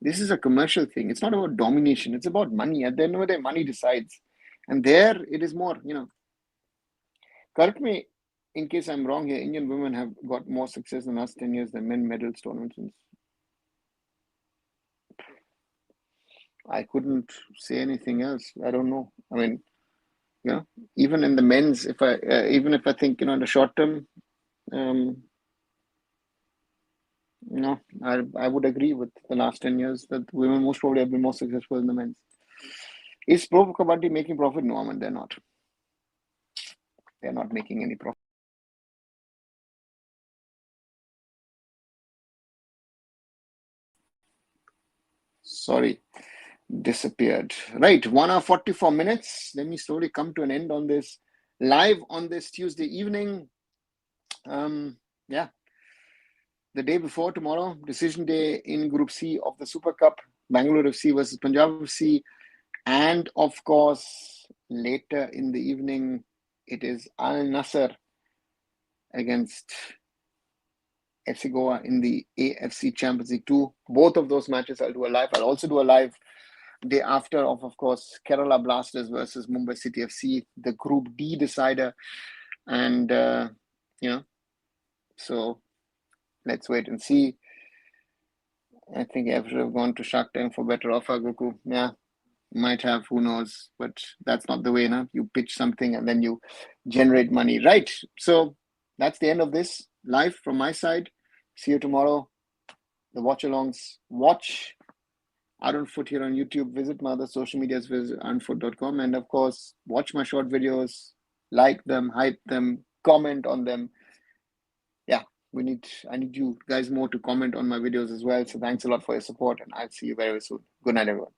This is a commercial thing. It's not about domination. It's about money. At the end of the day, money decides. And there it is more, Correct me in case I'm wrong here. Indian women have got more success in the last 10 years than men medals tournaments. I couldn't say anything else. I don't know. I mean, even in the men's, even if I think, in the short term, I would agree with the last 10 years that women most probably have been more successful than the men's. Is Pro Kabaddi making profit? No, man, they're not. They're not making any profit. Sorry, disappeared. Right, 1 hour 44 minutes. Let me slowly come to an end on this live on this Tuesday evening. The day before tomorrow, decision day in Group C of the Super Cup, Bangalore FC versus Punjab FC. And of course, later in the evening, it is Al Nassr against FC Goa in the AFC Champions League 2. Both of those matches I'll do a live. I'll also do a live day after of course, Kerala Blasters versus Mumbai City FC, the Group D decider. And, so let's wait and see. I think I should have gone to Shark Tank for better offer, Goku. Yeah, might have, who knows, but that's not the way, you pitch something and then you generate money, right? So that's the end of this live from my side. See you tomorrow. The watch-alongs, watch Arunfoot here on YouTube. Visit my other social medias, visit arunfoot.com, and of course, watch my short videos, like them, hype them, comment on them. Yeah, I need you guys more to comment on my videos as well. So thanks a lot for your support, and I'll see you very soon. Good night, everyone.